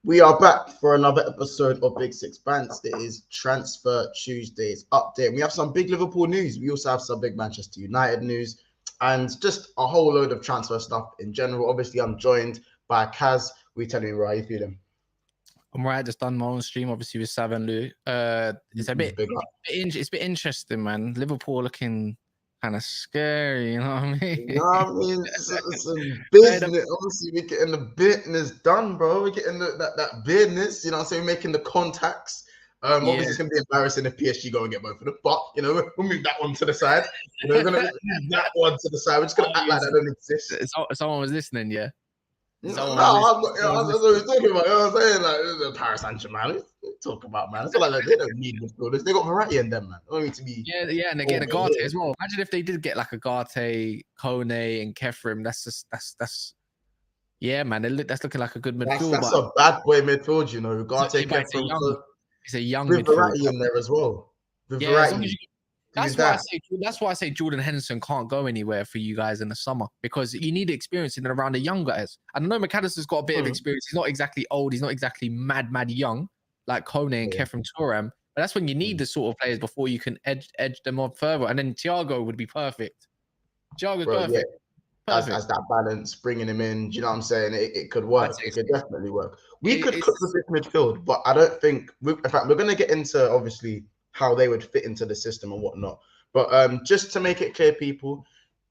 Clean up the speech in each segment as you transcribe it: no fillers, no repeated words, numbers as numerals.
We are back for another episode of Big Six Bands. It is Transfer Tuesday's update. We have some big Liverpool news. We also have some big Manchester United news and just a whole load of transfer stuff in general. Obviously, I'm joined by Kaz. Telling me, how you feeling? I'm right. Just done my own stream, obviously with Sav and Lou. It's a bit interesting, man. Liverpool looking kind of scary, you know what I mean? You know what I mean? It's a business. Obviously, we're getting the business done, bro. We're getting that business. You know what I'm saying? We're making the contacts. Obviously, it's gonna be embarrassing if PSG go and get both of them, but you know, we'll move that one to the side. You know, we're gonna move that one to the side. We're just gonna act like that don't exist. Someone was listening, yeah. I'm talking about. You know what I'm saying? Like Paris Saint-Germain. Talk about, man. It's like they don't need midfielders. They got variety in them, man. They don't need to be. Yeah, and they get a Garte as well. Imagine if they did get like a Garte, Kone, and Kefrim. That's. Yeah, man. That's looking like a good midfield. That's a bad boy midfield, you know. Garte, Kefrim. It's a young with midfield. Variety in there as well. With variety. That's why I say Jordan Henderson can't go anywhere for you guys in the summer, because you need experience in and around the young guys. I know McAllister's got a bit of experience. He's not exactly old. He's not exactly mad young like Kone and Kefrim Thuram. But that's when you need the sort of players before you can edge them on further. And then Thiago would be perfect. Thiago's perfect. Yeah. As that balance, bringing him in, do you know what I'm saying? It could work. It could definitely work. We could cook with this midfield, but I don't think. In fact, we're going to get into obviously how they would fit into the system and whatnot. But just to make it clear, people,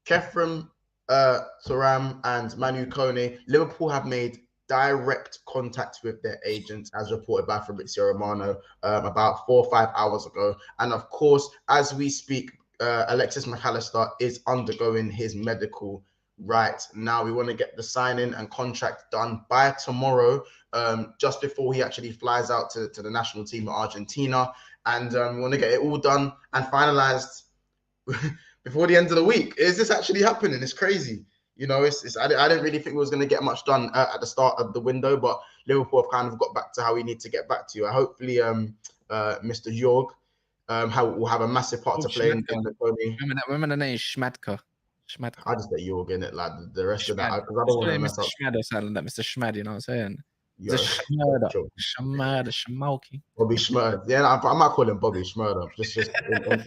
Kefrim, Thuram, and Manu Kone, Liverpool have made direct contact with their agents, as reported by Fabrizio Romano about 4 or 5 hours ago. And of course, as we speak, Alexis McAllister is undergoing his medical right now. We want to get the signing and contract done by tomorrow, just before he actually flies out to the national team of Argentina. And we want to get it all done and finalized before the end of the week. Is this actually happening? It's crazy. You know, I didn't really think we was going to get much done at the start of the window, but Liverpool have kind of got back to how we need to get back to. Hopefully, Mr. Jorg will have a massive part to play in the Tony. Remember the name Schmadka. I just say Jorg in it, like the rest of that, because I don't want to mess up. Schmad or something like Mr. Schmad, you know what I'm saying? Schmurder. Bobby Schmurder. Yeah, I might call him Bobby Schmurder. Just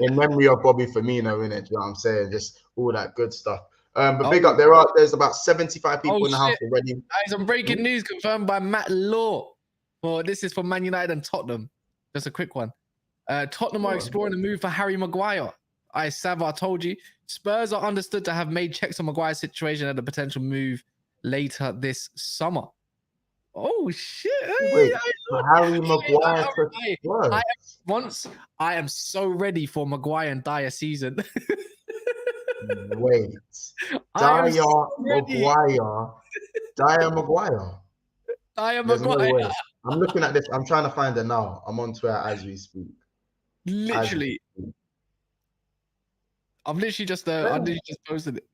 in memory of Bobby Firmino, innit? You know what I'm saying? Just all that good stuff. But big up, there's about 75 people in the house already. Some breaking news confirmed by Matt Law. Well, this is for Man United and Tottenham. Just a quick one. Tottenham are exploring a move for Harry Maguire. I told you. Spurs are understood to have made checks on Maguire's situation and a potential move later this summer. Oh shit! Wait, Harry Maguire for Spurs. I am so ready for Maguire and Dyer season. Wait, Dyer Maguire. No, I'm looking at this. I'm trying to find it now. I'm on Twitter as we speak. Literally. I've literally just posted it.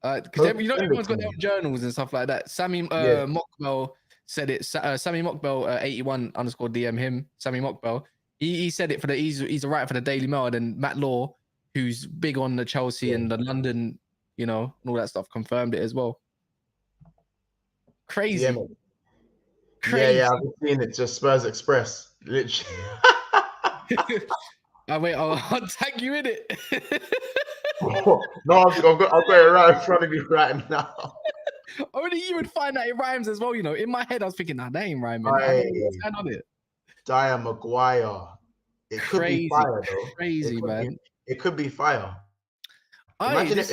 Because everyone's got their own journals and stuff like that. Sammy Mockbell said it. Sammy Mockbell 81_ DM him. Sammy Mockbell. He said it he's a writer for the Daily Mail. And Matt Law, who's big on the Chelsea and the London, you know, and all that stuff, confirmed it as well. Crazy. Yeah, Crazy. I've been seeing it. Just Spurs Express, literally. I'll tag you in it. No, I've got it right in front of me right now. Only you would find that it rhymes as well, you know. In my head, I was thinking, that ain't rhyming. On it. Dyer Maguire. It could be fire, though. Crazy, man. It could be fire. Imagine if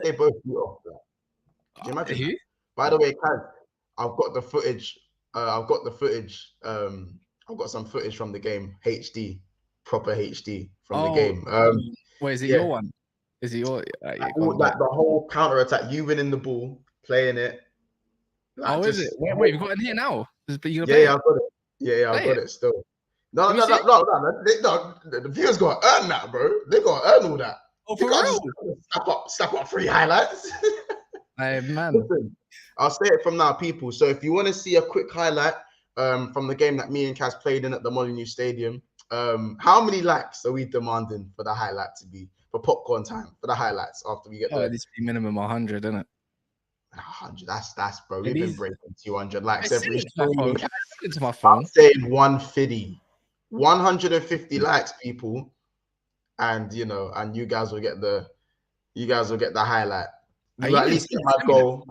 they both beat off that. Can you imagine that? By the way, Kaz, I've got the footage. I've got some footage from the game, proper HD from the game. Where is it? Your one? Is it your? Like the whole counter attack, you winning the ball, playing it. Like, is it? Wait, you've got it here now. I've got it. Yeah, I've got it still. No, man. The viewers got to earn that, bro. They got to earn all that. Oh, for real? Snap up 3 highlights. Hey, man. Listen, I'll say it from now, people. So if you want to see a quick highlight from the game that me and Kaz played in at the Molyneux Stadium, how many likes are we demanding for the highlight to be? For popcorn time, for the highlights after we get there. This be minimum 100, isn't it? 100. That's bro. We've And been breaking 200 likes Send every it to my phone. stream. Send it to my I'm phone. saying 150, 150 likes, people, and and you guys will get the highlight. You at least get my goal.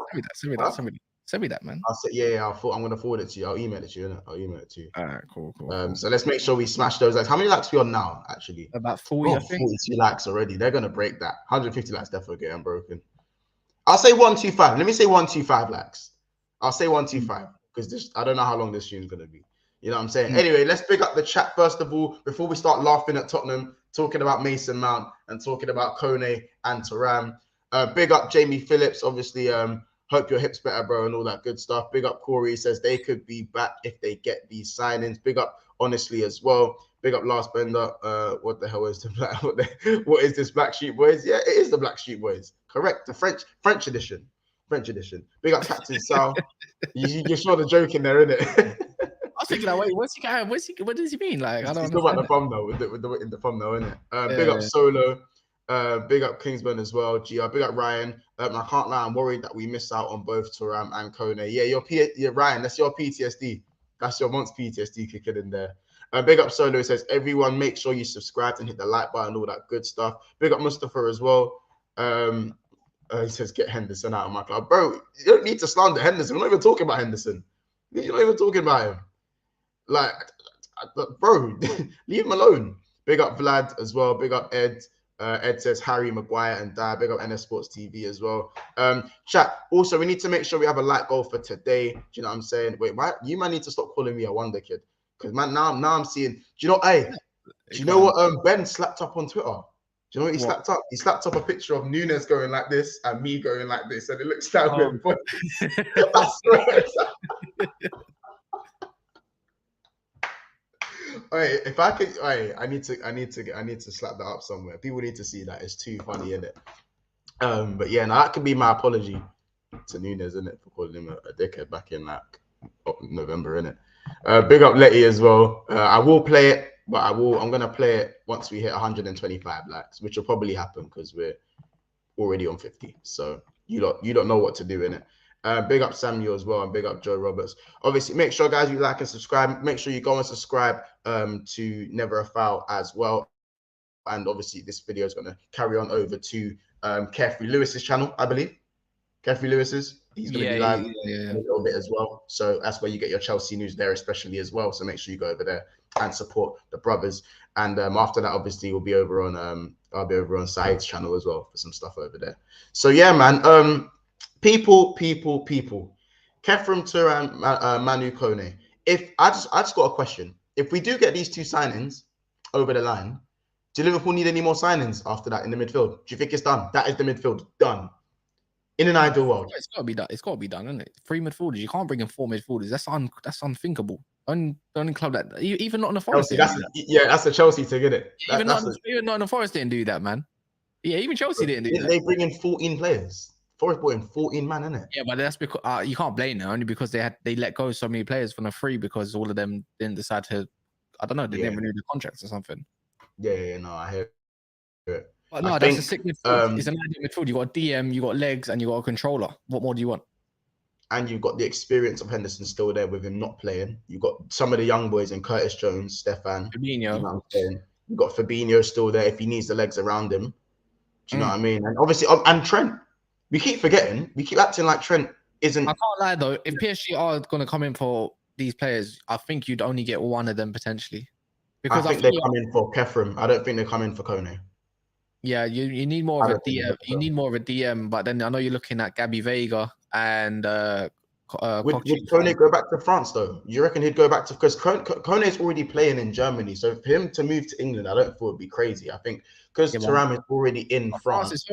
Send me that, man. I'll say, yeah. I'm gonna forward it to you. I'll email it to you. I'll email it to you. All right, cool. So let's make sure we smash those likes. How many likes we on now? Actually, about 40. I think 42 likes already. They're gonna break that. 150 likes definitely get unbroken. I'll say 125. Let me say 125 likes. I'll say 125 because I don't know how long this stream's gonna be. You know what I'm saying? Anyway, let's pick up the chat first of all before we start laughing at Tottenham, talking about Mason Mount and talking about Kone and Thuram. Big up Jamie Phillips, obviously. Hope your hips better, bro, and all that good stuff. Big up Corey, says they could be back if they get these signings. Big up Honestly as well. Big up Last Bender. What the hell is the black? What is this Black Sheep Boys? Yeah, it is the Black Sheep Boys. Correct. The French edition. Big up Captain Sal. You saw the joke in there, innit? I was thinking, like, wait, what does he mean? Like, I don't know. About the thumbnail with the in the thumbnail, innit? Big up Solo. Big up Kingsman as well. GR, big up Ryan. I can't lie, I'm worried that we miss out on both Thuram and Kone. Yeah, Ryan, that's your PTSD. That's your month's PTSD kicking in there. Big up Solo, says everyone make sure you subscribe and hit the like button, all that good stuff. Big up Mustafa as well. He says get Henderson out of my club. Bro, you don't need to slander Henderson. We're not even talking about Henderson. You're not even talking about him. Like, bro, leave him alone. Big up Vlad as well. Big up Ed. Ed says Harry, Maguire, and Dye. Big up NS Sports TV as well. Chat. Also, we need to make sure we have a like goal for today. Do you know what I'm saying? Wait, why? You might need to stop calling me a wonder kid. Because man, now I'm seeing. Do you know? Hey, do you know what Ben slapped up on Twitter? Do you know what he slapped up? He slapped up a picture of Nunes going like this and me going like this, and it looks down with. I swear. Alright, if I could, I need to slap that up somewhere. People need to see that. It's too funny, isn't it? But yeah, now that could be my apology to Nunes, isn't it, for calling him a dickhead back in like November, isn't it? Big up Letty as well. I will play it, but I'm gonna play it once we hit 125 likes, which will probably happen because we're already on 50. So you don't know what to do, innit? Big up Samuel as well, and big up Joe Roberts. Obviously, make sure, guys, you like and subscribe. Make sure you go and subscribe to Never a Foul as well. And obviously, this video is going to carry on over to Carefree Lewis's channel, I believe. Carefree Lewis's. He's going to be live a little bit as well. So that's where you get your Chelsea news there, especially as well. So make sure you go over there and support the brothers. And after that, obviously, we'll be over on I'll be over on Saeed's channel as well for some stuff over there. So yeah, man. People. Kefram, Thuram, Manu, Kone. If I just got a question. If we do get these two signings over the line, do Liverpool need any more signings after that in the midfield? Do you think it's done? That is the midfield done. In an ideal world, it's got to be done. It's got to be done, isn't it? 3 midfielders. You can't bring in 4 midfielders. That's unthinkable. Only club that even not in the Forest. That's a Chelsea thing, isn't it? Even not in the Forest didn't do that, man. Yeah, even Chelsea didn't do that. They bring in 14 players. Forest brought in 14 man, isn't it? Yeah, but that's because you can't blame them only because they let go so many players from the free because all of them didn't decide to. I don't know. They didn't renew the contracts or something. Yeah. No, I hear it. But no, that's a sick midfield. It's an ideal midfield. You got DM, you got legs, and you got a controller. What more do you want? And you've got the experience of Henderson still there with him not playing. You've got some of the young boys in Curtis Jones, Stefan. Fabinho. You know what I'm saying? You've got Fabinho still there if he needs the legs around him. Do you know what I mean? And obviously, and Trent. We keep forgetting. We keep acting like Trent isn't. I can't lie though. If PSG are going to come in for these players, I think you'd only get one of them potentially. Because I think they come in for Kefram. I don't think they come in for Kone. Yeah, you need more of a DM. You need more of a DM. But then I know you're looking at Gabby Vega and. Would Kone go back to France though? You reckon he'd go back to because Kone is already playing in Germany, so for him to move to England, I don't think it would be crazy. I think because Thuram is already in France,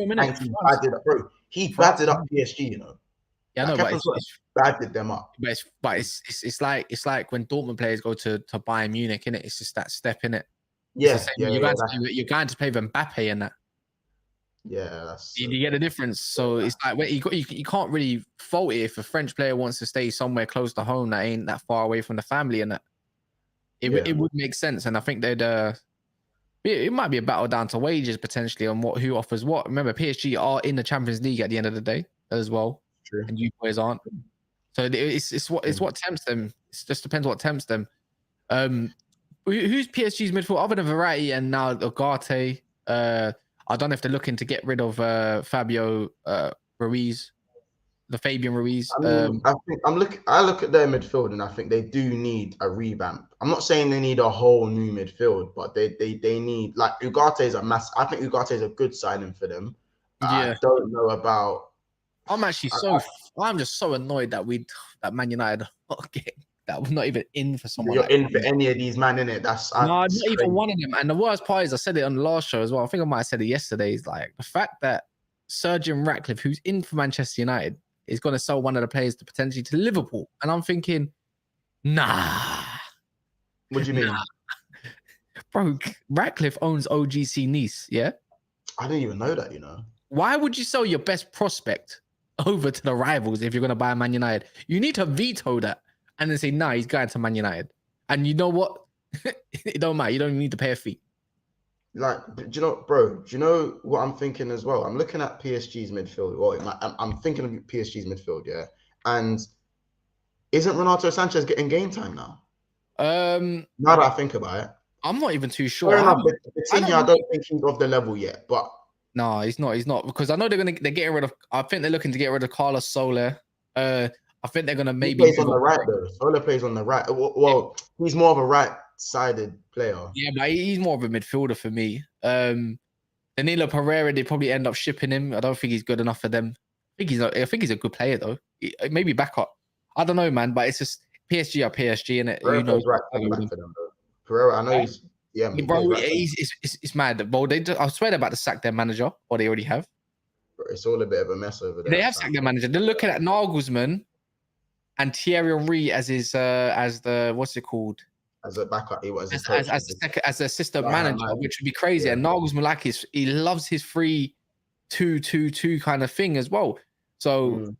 he batted up PSG, you know. Yeah, like, no, but it's batted them up. But it's like when Dortmund players go to Bayern Munich, innit? It's just that step in it. Yeah, you're going to play with Mbappe in that. Yeah, that's you get a difference. So it's like you can't really fault it if a French player wants to stay somewhere close to home that ain't that far away from the family, and that it would make sense. And I think they'd it might be a battle down to wages potentially on who offers what. Remember, PSG are in the Champions League at the end of the day as well. and you boys aren't. So it's what tempts them. It just depends what tempts them. Who's PSG's midfield other than Verratti and now Ugarte? I don't know if they're looking to get rid of Fabio Ruiz, the Fabian Ruiz. I look at their midfield and I think they do need a revamp. I'm not saying they need a whole new midfield, but they need, like, Ugarte is a mass. I think Ugarte is a good signing for them. Yeah. I don't know about. I'm actually I'm just so annoyed that Man United that was not even in for someone. You're in for any of these man, innit? Not even one of them. And the worst part is, I said it on the last show as well. I think I might have said it yesterday. Is like the fact that Sergeant Ratcliffe, who's in for Manchester United, is going to sell one of the players potentially to Liverpool. And I'm thinking, nah. What do you mean? Bro, Ratcliffe owns OGC Nice, yeah? I didn't even know that, you know. Why would you sell your best prospect over to the rivals if you're going to buy Man United? You need to veto that and then say, nah, he's going to Man United. And you know what? It don't matter. You don't need to pay a fee. Like, do you know, bro? Do you know what I'm thinking as well? I'm looking at PSG's midfield. Well, I'm thinking of PSG's midfield, yeah. And isn't Renato Sanchez getting game time now? Now that I think about it, I'm not even too sure. I don't think he's of the level yet, but no, he's not. He's not, because I know they're getting rid of. I think they're looking to get rid of Carlos Soler. I think they're gonna maybe. He plays on the right though. Soler plays on the right. Well, he's more of a right-sided player. Yeah, but he's more of a midfielder for me. Danilo Pereira, they probably end up shipping him. I don't think he's good enough for them. I think he's a good player though. Maybe backup. I don't know, man. But it's just PSG are PSG, innit? Who knows? Right for them, though. Pereira, I know he's. Yeah, bro, it's mad. Bro, I swear they're about to sack their manager, or they already have. It's all a bit of a mess over there. They have sacked their manager. They're looking at Nagelsmann and Thierry Henry as his as the what's it called? As a backup, as assistant manager, which would be crazy. Yeah. And Nagelsmann, like, he loves his 3-2-2-2 kind of thing as well. So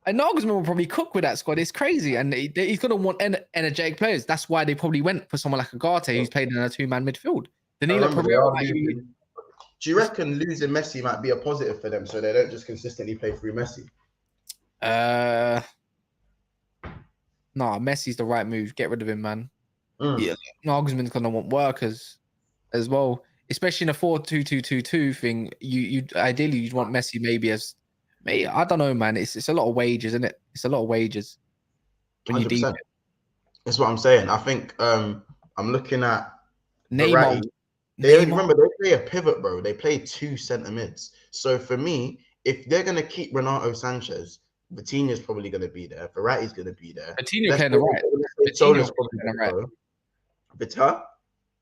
and Nagelsmann will probably cook with that squad. It's crazy, and he's going to want energetic players. That's why they probably went for someone like Ugarte, who's played in a two-man midfield. Danilo Pereira. Do you reckon losing Messi might be a positive for them, so they don't just consistently play through Messi? No, Messi's the right move. Get rid of him, man. Yeah, Nagelsmann's going to want workers as well, especially in a 4-2-2-2-2 thing. You ideally you'd want Messi maybe as. I don't know, man. It's a lot of wages, isn't it? It's a lot of wages when you deep it. That's what I'm saying. I think I'm looking at Neymar. Remember, they play a pivot, bro. They play two centre mids. So for me, if they're gonna keep Renato Sanchez, Vitinha's probably gonna be there. Verratti's gonna be there. Vitinha playing the right. Vitinha's probably playing the right. Vitinha?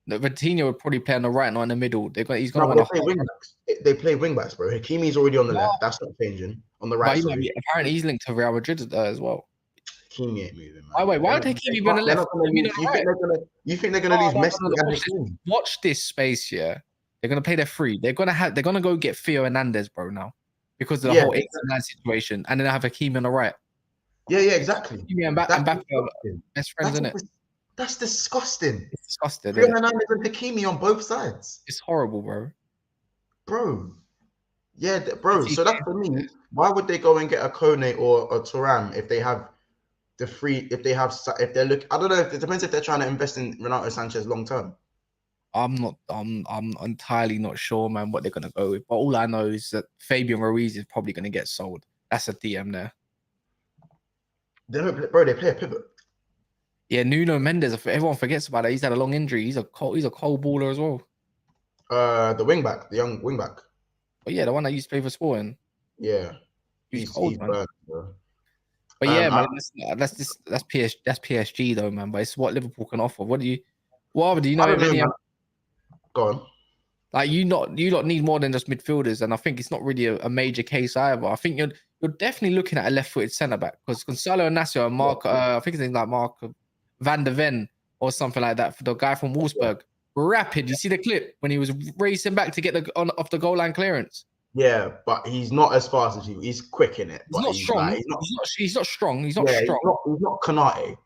No, Vitinha would probably play on the right, not in the middle. He's gonna play wingbacks. They play wingbacks, bro. Hakimi's already on the left. That's not changing. On the right. Apparently, he's linked to Real Madrid as well. Hakimi ain't moving, man. Why would Hakimi be on the left? You think they're gonna lose Messi and Hakimi? Watch this space, yeah. They're gonna play their free. They're gonna go get Theo Hernandez, bro, now, because of the whole 8-9 situation, and then they have Hakimi on the right. Yeah, exactly. Hakimi and Mbappe are best friends, isn't it? That's disgusting. It's disgusting. Theo Hernandez and Hakimi on both sides. It's horrible, bro. Yeah, bro. So that's for me. Why would they go and get a Kone or a Thuram if they have the free? If they're looking, I don't know. It depends if they're trying to invest in Renato Sanchez long term. I'm entirely not sure, man, what they're gonna go with. But all I know is that Fabian Ruiz is probably gonna get sold. That's a DM there. They play a pivot. Yeah, Nuno Mendes. Everyone forgets about it. He's had a long injury. He's a cold baller as well. The wingback, the young wingback. But yeah, the one that used to play for Sporting. Yeah, he's cold, man. Burnt, bro. But yeah, man, that's PSG though, man. But it's what Liverpool can offer. What do you know? Any, go on. Like you lot need more than just midfielders, and I think it's not really a major case either. I think you're definitely looking at a left-footed centre back because Gonzalo Inacio and Mark, I think his name's like Mark Van der Ven or something like that, for the guy from Wolfsburg. Yeah. Rapid. You see the clip when he was racing back to get off the goal line clearance. Yeah, but he's not as fast as you. He's quick in it. He's not strong. He's not strong. He's not strong. He's not Konate.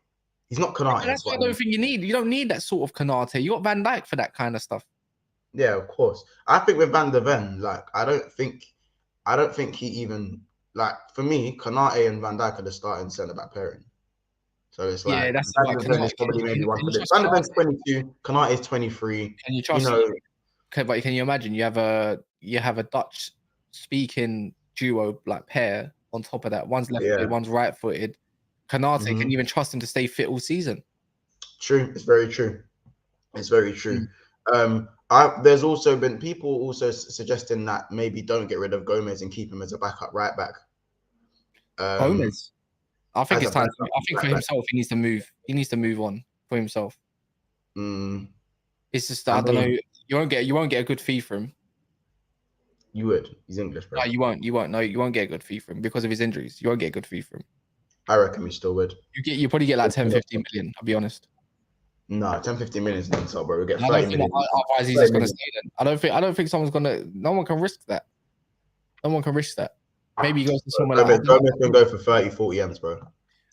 He's not Konate. That's what I don't think you need. You don't need that sort of Konate. You got Van Dijk for that kind of stuff. Yeah, of course. I think with Van der Ven, like, I don't think I don't think he even like for me. Konate and Van Dijk are the starting centre back pairing. So it's like that's Van de Ven is probably maybe one for this. Van de Ven's 22, Konate is 23. Can you trust? Okay, but can you imagine you have a Dutch speaking duo like pair on top of that? One's left-footed, one's right-footed. Konate, can you even trust him to stay fit all season? True, it's very true. It's very true. There's also been people also suggesting that maybe don't get rid of Gomez and keep him as a backup right back. Gomez, I think it's time. I think for himself, he needs to move. He needs to move on for himself. It's just I don't know. You won't get a good fee for him. You would. He's English, bro. No, you won't. You won't. No, you won't get a good fee for him because of his injuries. You won't get a good fee for him. I reckon we still would. You probably get like 10, 15 million. I'll be honest. No, 10, 15 million is not so, bro. We get 30 million. Otherwise, he's just gonna stay then. I don't think someone's gonna. No one can risk that. No one can risk that. Maybe he goes to someone like Gomez can go for 30, 40 M's, bro.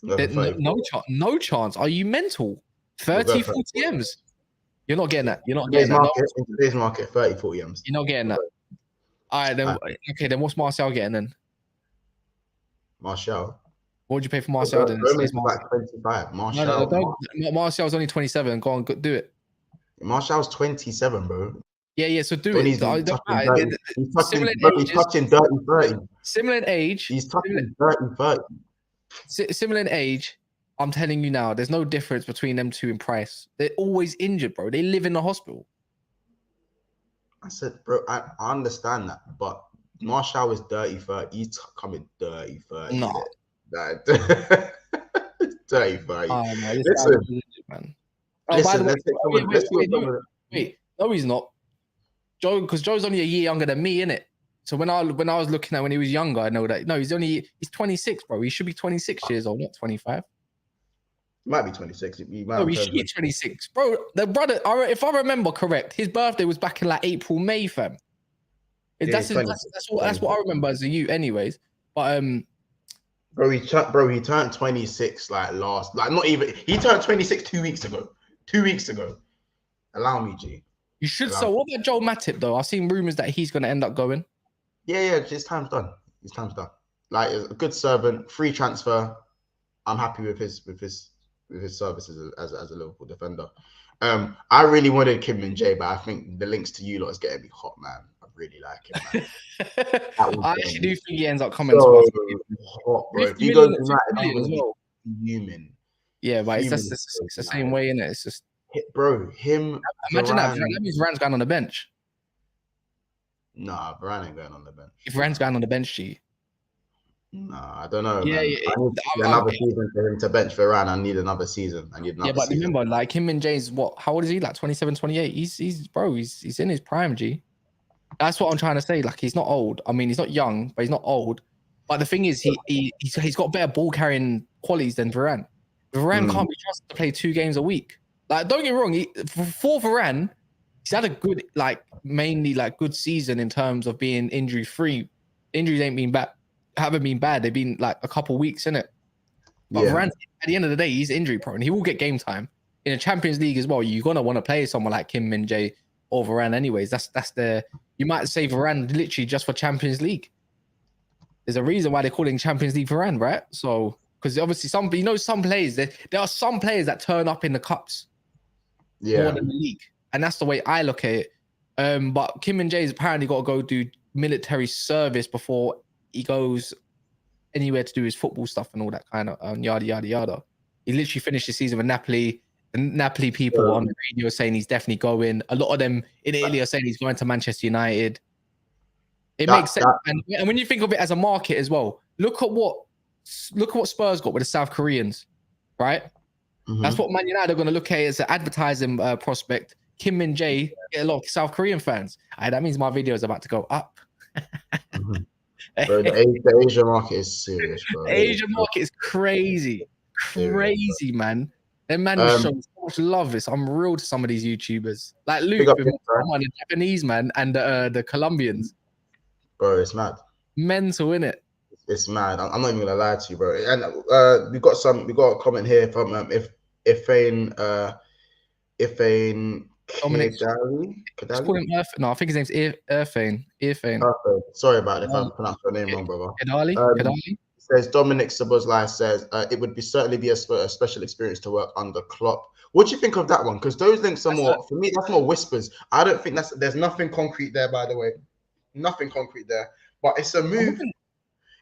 No chance. Are you mental? 30, 40 M's. You're not getting that. You're not getting that. In today's market, 30, 40 M's. You're not getting that. All right, then. Okay, then what's Martial getting then? Martial. What would you pay for Martial then? Gomez is like 25. Martial's only 27. Go on, do it. Martial's 27, bro. Yeah. So do it. He's touching dirty 30. Similar in age. He's touching dirty 30. Similar in age. I'm telling you now, there's no difference between them two in price. They're always injured, bro. They live in the hospital. I said, bro, I understand that, but Martial is dirty 30. He's coming dirty 30. No. Dirty 30. Wait, no, he's not. Joe, because Joe's only a year younger than me, innit? So when I was looking at when he was younger, I know that he's 26, bro. He should be 26 years old, not 25. Might be 26. He should be 26, bro. The brother, if I remember correct, his birthday was back in like April, May, fam. That's what I remember as a youth, anyways. But bro, he turned 26 he turned 26 2 weeks ago. 2 weeks ago. Allow me, G. You should. So what about Joel Matip though? I've seen rumors that he's going to end up going. Yeah. His time's done. Like a good servant, free transfer. I'm happy with his services as a Liverpool defender. I really wanted Kim and Jay, but I think the links to you lot is getting me hot, man. I really like him, man. I actually do think he ends up coming to us. Hot, bro. If he goes to United, as well. Human. Yeah, but it's the same way, innit? It's just bro, him. Imagine that. That means Varane's going on the bench. Nah, Varane ain't going on the bench. If Varane's going on the bench, G. Nah, I don't know. Yeah, man. I need another season for him to bench Varane. I need another season. But remember, like him and Jay's what? How old is he? Like 27, 28. He's in his prime, G. That's what I'm trying to say. Like he's not old. I mean, he's not young, but he's not old. But the thing is, he's got better ball carrying qualities than Varane. Varane can't be trusted to play 2 games a week. Like, don't get me wrong. For Varane, he's had a good, mainly good season in terms of being injury free. Injuries haven't been bad. They've been like a couple weeks in it. But Varane, at the end of the day, he's injury prone. He will get game time in the Champions League as well. You're gonna want to play someone like Kim Min Jae or Varane, anyways. You might say Varane literally just for Champions League. There's a reason why they're calling Champions League Varane, right? So because obviously some players there are some players that turn up in the cups more than the league, and that's the way I look at it. But Kim Min Jae's apparently got to go do military service before he goes anywhere to do his football stuff and all that kind of yada yada yada. He literally finished the season with Napoli. The Napoli people on the radio saying he's definitely going. A lot of them in Italy are saying he's going to Manchester United. It makes sense, and when you think of it as a market as well, look at what Spurs got with the South Koreans, right? Mm-hmm. That's what Man United are going to look at as an advertising prospect. Kim Min Jae get a lot of South Korean fans. That means my video is about to go up. Bro, the Asia market is serious, bro. The Asia market is crazy, man. And man shows so much love. It's unreal to some of these YouTubers, like Luke, the Japanese man, and the Colombians. Bro, it's mad. Mental, innit? It's mad. I'm not even gonna lie to you, bro. And we got a comment here from Ifane Dominic. Kadali? Let's call him No, I think his name's Irfane. Irfane. Okay. Sorry about it if I pronounced your name wrong, brother. Kadali. Says Dominic Sabozlai says it would certainly be a special experience to work under Klopp. What do you think of that one? Because those links are more, for me, that's more whispers. I don't think there's nothing concrete there, by the way. Nothing concrete there. But it's a move.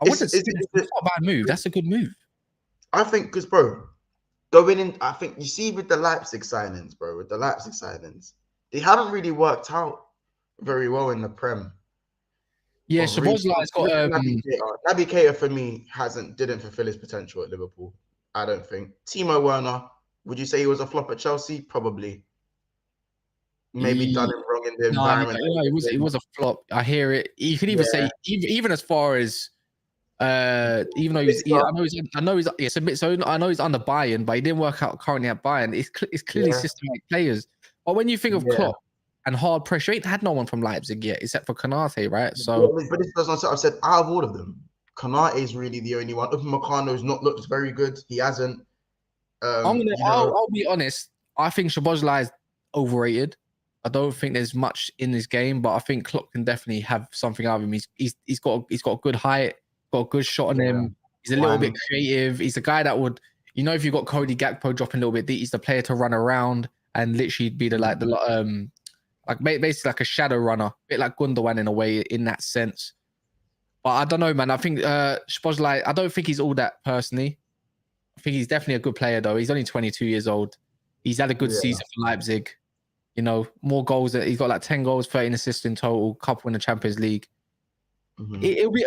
I wouldn't say it's not a bad move. That's a good move. I think, because, bro, going in, I think you see with the Leipzig signings, they haven't really worked out very well in the Prem. Yeah, Szoboszlai's got Naby Keita for me didn't fulfill his potential at Liverpool. I don't think. Timo Werner, would you say he was a flop at Chelsea? Probably. Maybe done him wrong in the environment. It was a flop. I hear it. You could even say even as far as even though I know he's a bit, so I know he's under Bayern, but he didn't work out currently at Bayern. It's clearly systematic players. But when you think of Klopp and hard pressure, he ain't had no one from Leipzig yet, except for Konate, right? So, but this doesn't. I've said out of all of them, Konate is really the only one. Upamecano's not looked very good. He hasn't. I'll be honest. I think Szoboszlai is overrated. I don't think there's much in this game, but I think Klopp can definitely have something out of him. He's got a good height, got a good shot on him. He's a little bit creative. He's a guy that would, if you got Cody Gakpo dropping a little bit, he's the player to run around and literally be basically like a shadow runner, a bit like Gundogan in a way, in that sense. But I don't know, man. I think Szoboszlai, I don't think he's all that personally. I think he's definitely a good player, though. He's only 22 years old. He's had a good season for Leipzig. More goals. He's got like 10 goals, 13 assists in total, couple in the Champions League. Mm-hmm.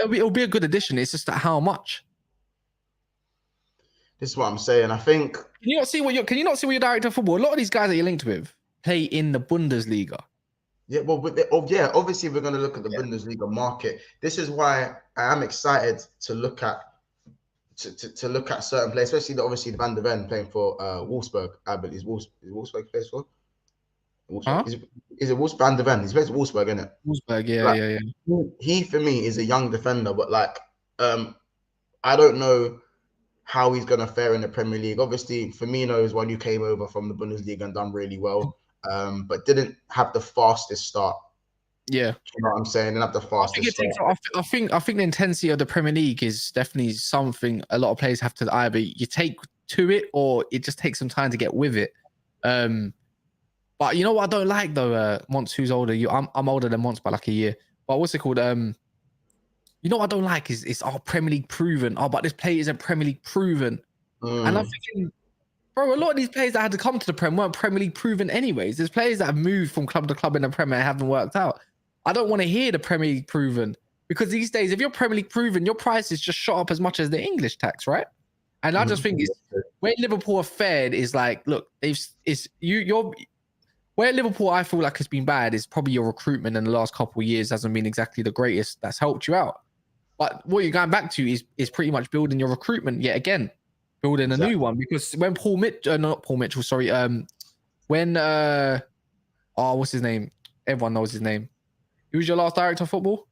It'll be a good addition. It's just how much. This is what I'm saying. I think. Can you not see what your director of football? A lot of these guys that you're linked with play in the Bundesliga. Yeah, well, obviously we're going to look at the Bundesliga market. This is why I am excited to look at certain players, especially obviously the Van der Ven playing for Wolfsburg. I believe Wolfsburg plays for. Is it Wolfsburg? Van der Ven? He's plays for Wolfsburg, isn't it? Wolfsburg, yeah. He for me is a young defender, but I don't know how he's going to fare in the Premier League. Obviously, Firmino is one who came over from the Bundesliga and done really well. But didn't have the fastest start. Yeah, you know what I'm saying. Didn't have the fastest start. I think the intensity of the Premier League is definitely something a lot of players have to either you take to it or it just takes some time to get with it. But you know what I don't like though, Monts, who's older? I'm older than Monts by like a year. But what's it called? You know what I don't like is it's Premier League proven. But this player isn't Premier League proven, and I'm thinking. Bro, a lot of these players that had to come to the Prem weren't Premier League proven anyways. There's players that have moved from club to club in the Premier and haven't worked out. I don't want to hear the Premier League proven because these days, if you're Premier League proven, your price is just shot up as much as the English tax, right? And I just think where Liverpool are fared is like, look, where Liverpool I feel like has been bad is probably your recruitment in the last couple of years hasn't been exactly the greatest. That's helped you out. But what you're going back to is pretty much building your recruitment yet again. Building a new one because when what's his name? Everyone knows his name. Who was your last director of football?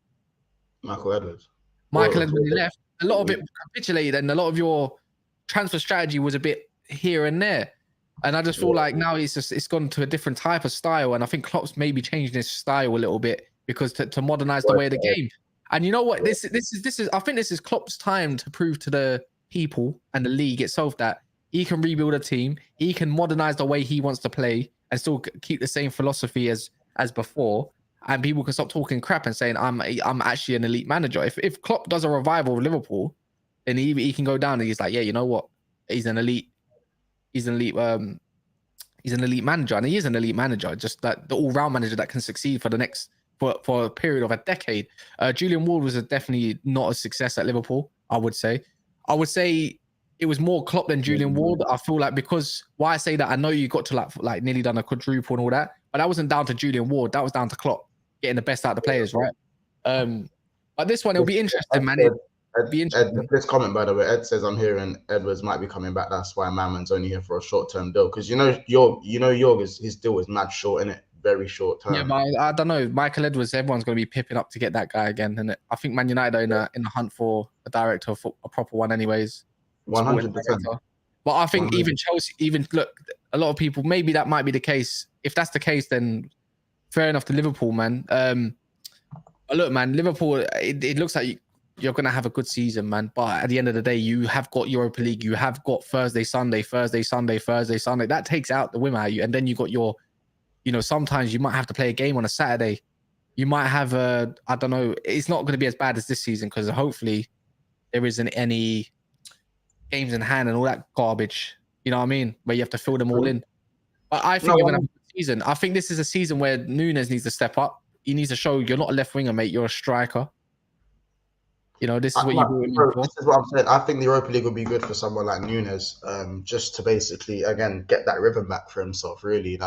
Michael Edwards. When he left, a lot of it capitulated and a lot of your transfer strategy was a bit here and there. And I just feel like now it's gone to a different type of style. And I think Klopp's maybe changing his style a little bit because to modernize the way of the game. And you know what? This is I think this is Klopp's time to prove to the people and the league itself that he can rebuild a team, he can modernize the way he wants to play and still keep the same philosophy as before, and people can stop talking crap and saying I'm actually an elite manager. If Klopp does a revival of Liverpool, then he can go down and he's like, yeah, you know what, he's an elite manager, and he is an elite manager, just that the all-round manager that can succeed for the next for a period of a decade. Julian Ward was definitely not a success at Liverpool, I would say it was more Klopp than Julian Ward. I feel like because why I say that, I know you got to like nearly done a quadruple and all that, but that wasn't down to Julian Ward. That was down to Klopp getting the best out of the players, right? But this one, it'll be interesting, man. It'll be interesting. This comment, by the way, Ed says I'm hearing Edwards might be coming back. That's why Mammon's only here for a short-term deal because Jorg his deal is mad short, innit? Very short term. Yeah, but I don't know. Michael Edwards, everyone's going to be pipping up to get that guy again, and I think Man United are in the hunt for a director, for a proper one, anyways. 100%. But I think even Chelsea, look, a lot of people, maybe that might be the case. If that's the case, then fair enough to Liverpool, man. But look, man, Liverpool, it looks like you're going to have a good season, man. But at the end of the day, you have got Europa League. You have got Thursday, Sunday. That takes out the win out of you. And then you got your, sometimes you might have to play a game on a Saturday. You might have I don't know. It's not going to be as bad as this season because hopefully there isn't any games in hand and all that garbage. You know what I mean? Where you have to fill them all in. But I think you're going to have a good season. I think this is a season where Nunes needs to step up. He needs to show you're not a left winger, mate. You're a striker. This is what you do. This is what I'm saying. I think the Europa League would be good for someone like Nunes, just to basically again get that rhythm back for himself. Really,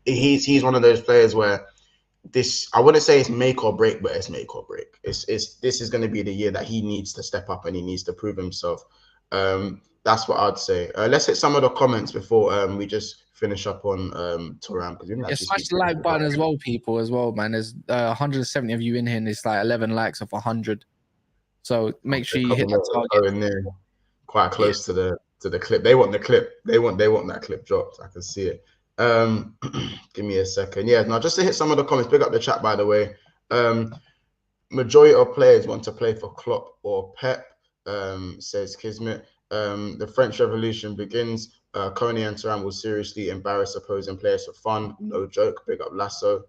he's one of those players where I wouldn't say it's make or break, but it's make or break. This is going to be the year that he needs to step up and he needs to prove himself. That's what I'd say. Let's hit some of the comments before we just finish up on Thuram. Smash the like button as well, people, as well, man. There's 170 of you in here and it's like 11 likes of 100. So make sure you hit that target. In there, quite close to the clip. They want the clip. They want that clip dropped. I can see it. Give me a second. Yeah, now just to hit some of the comments. Big up the chat, by the way. Majority of players want to play for Klopp or Pep, says Kismet. The French Revolution begins. Kone and Thuram will seriously embarrass opposing players for fun. No joke. Big up Lasso.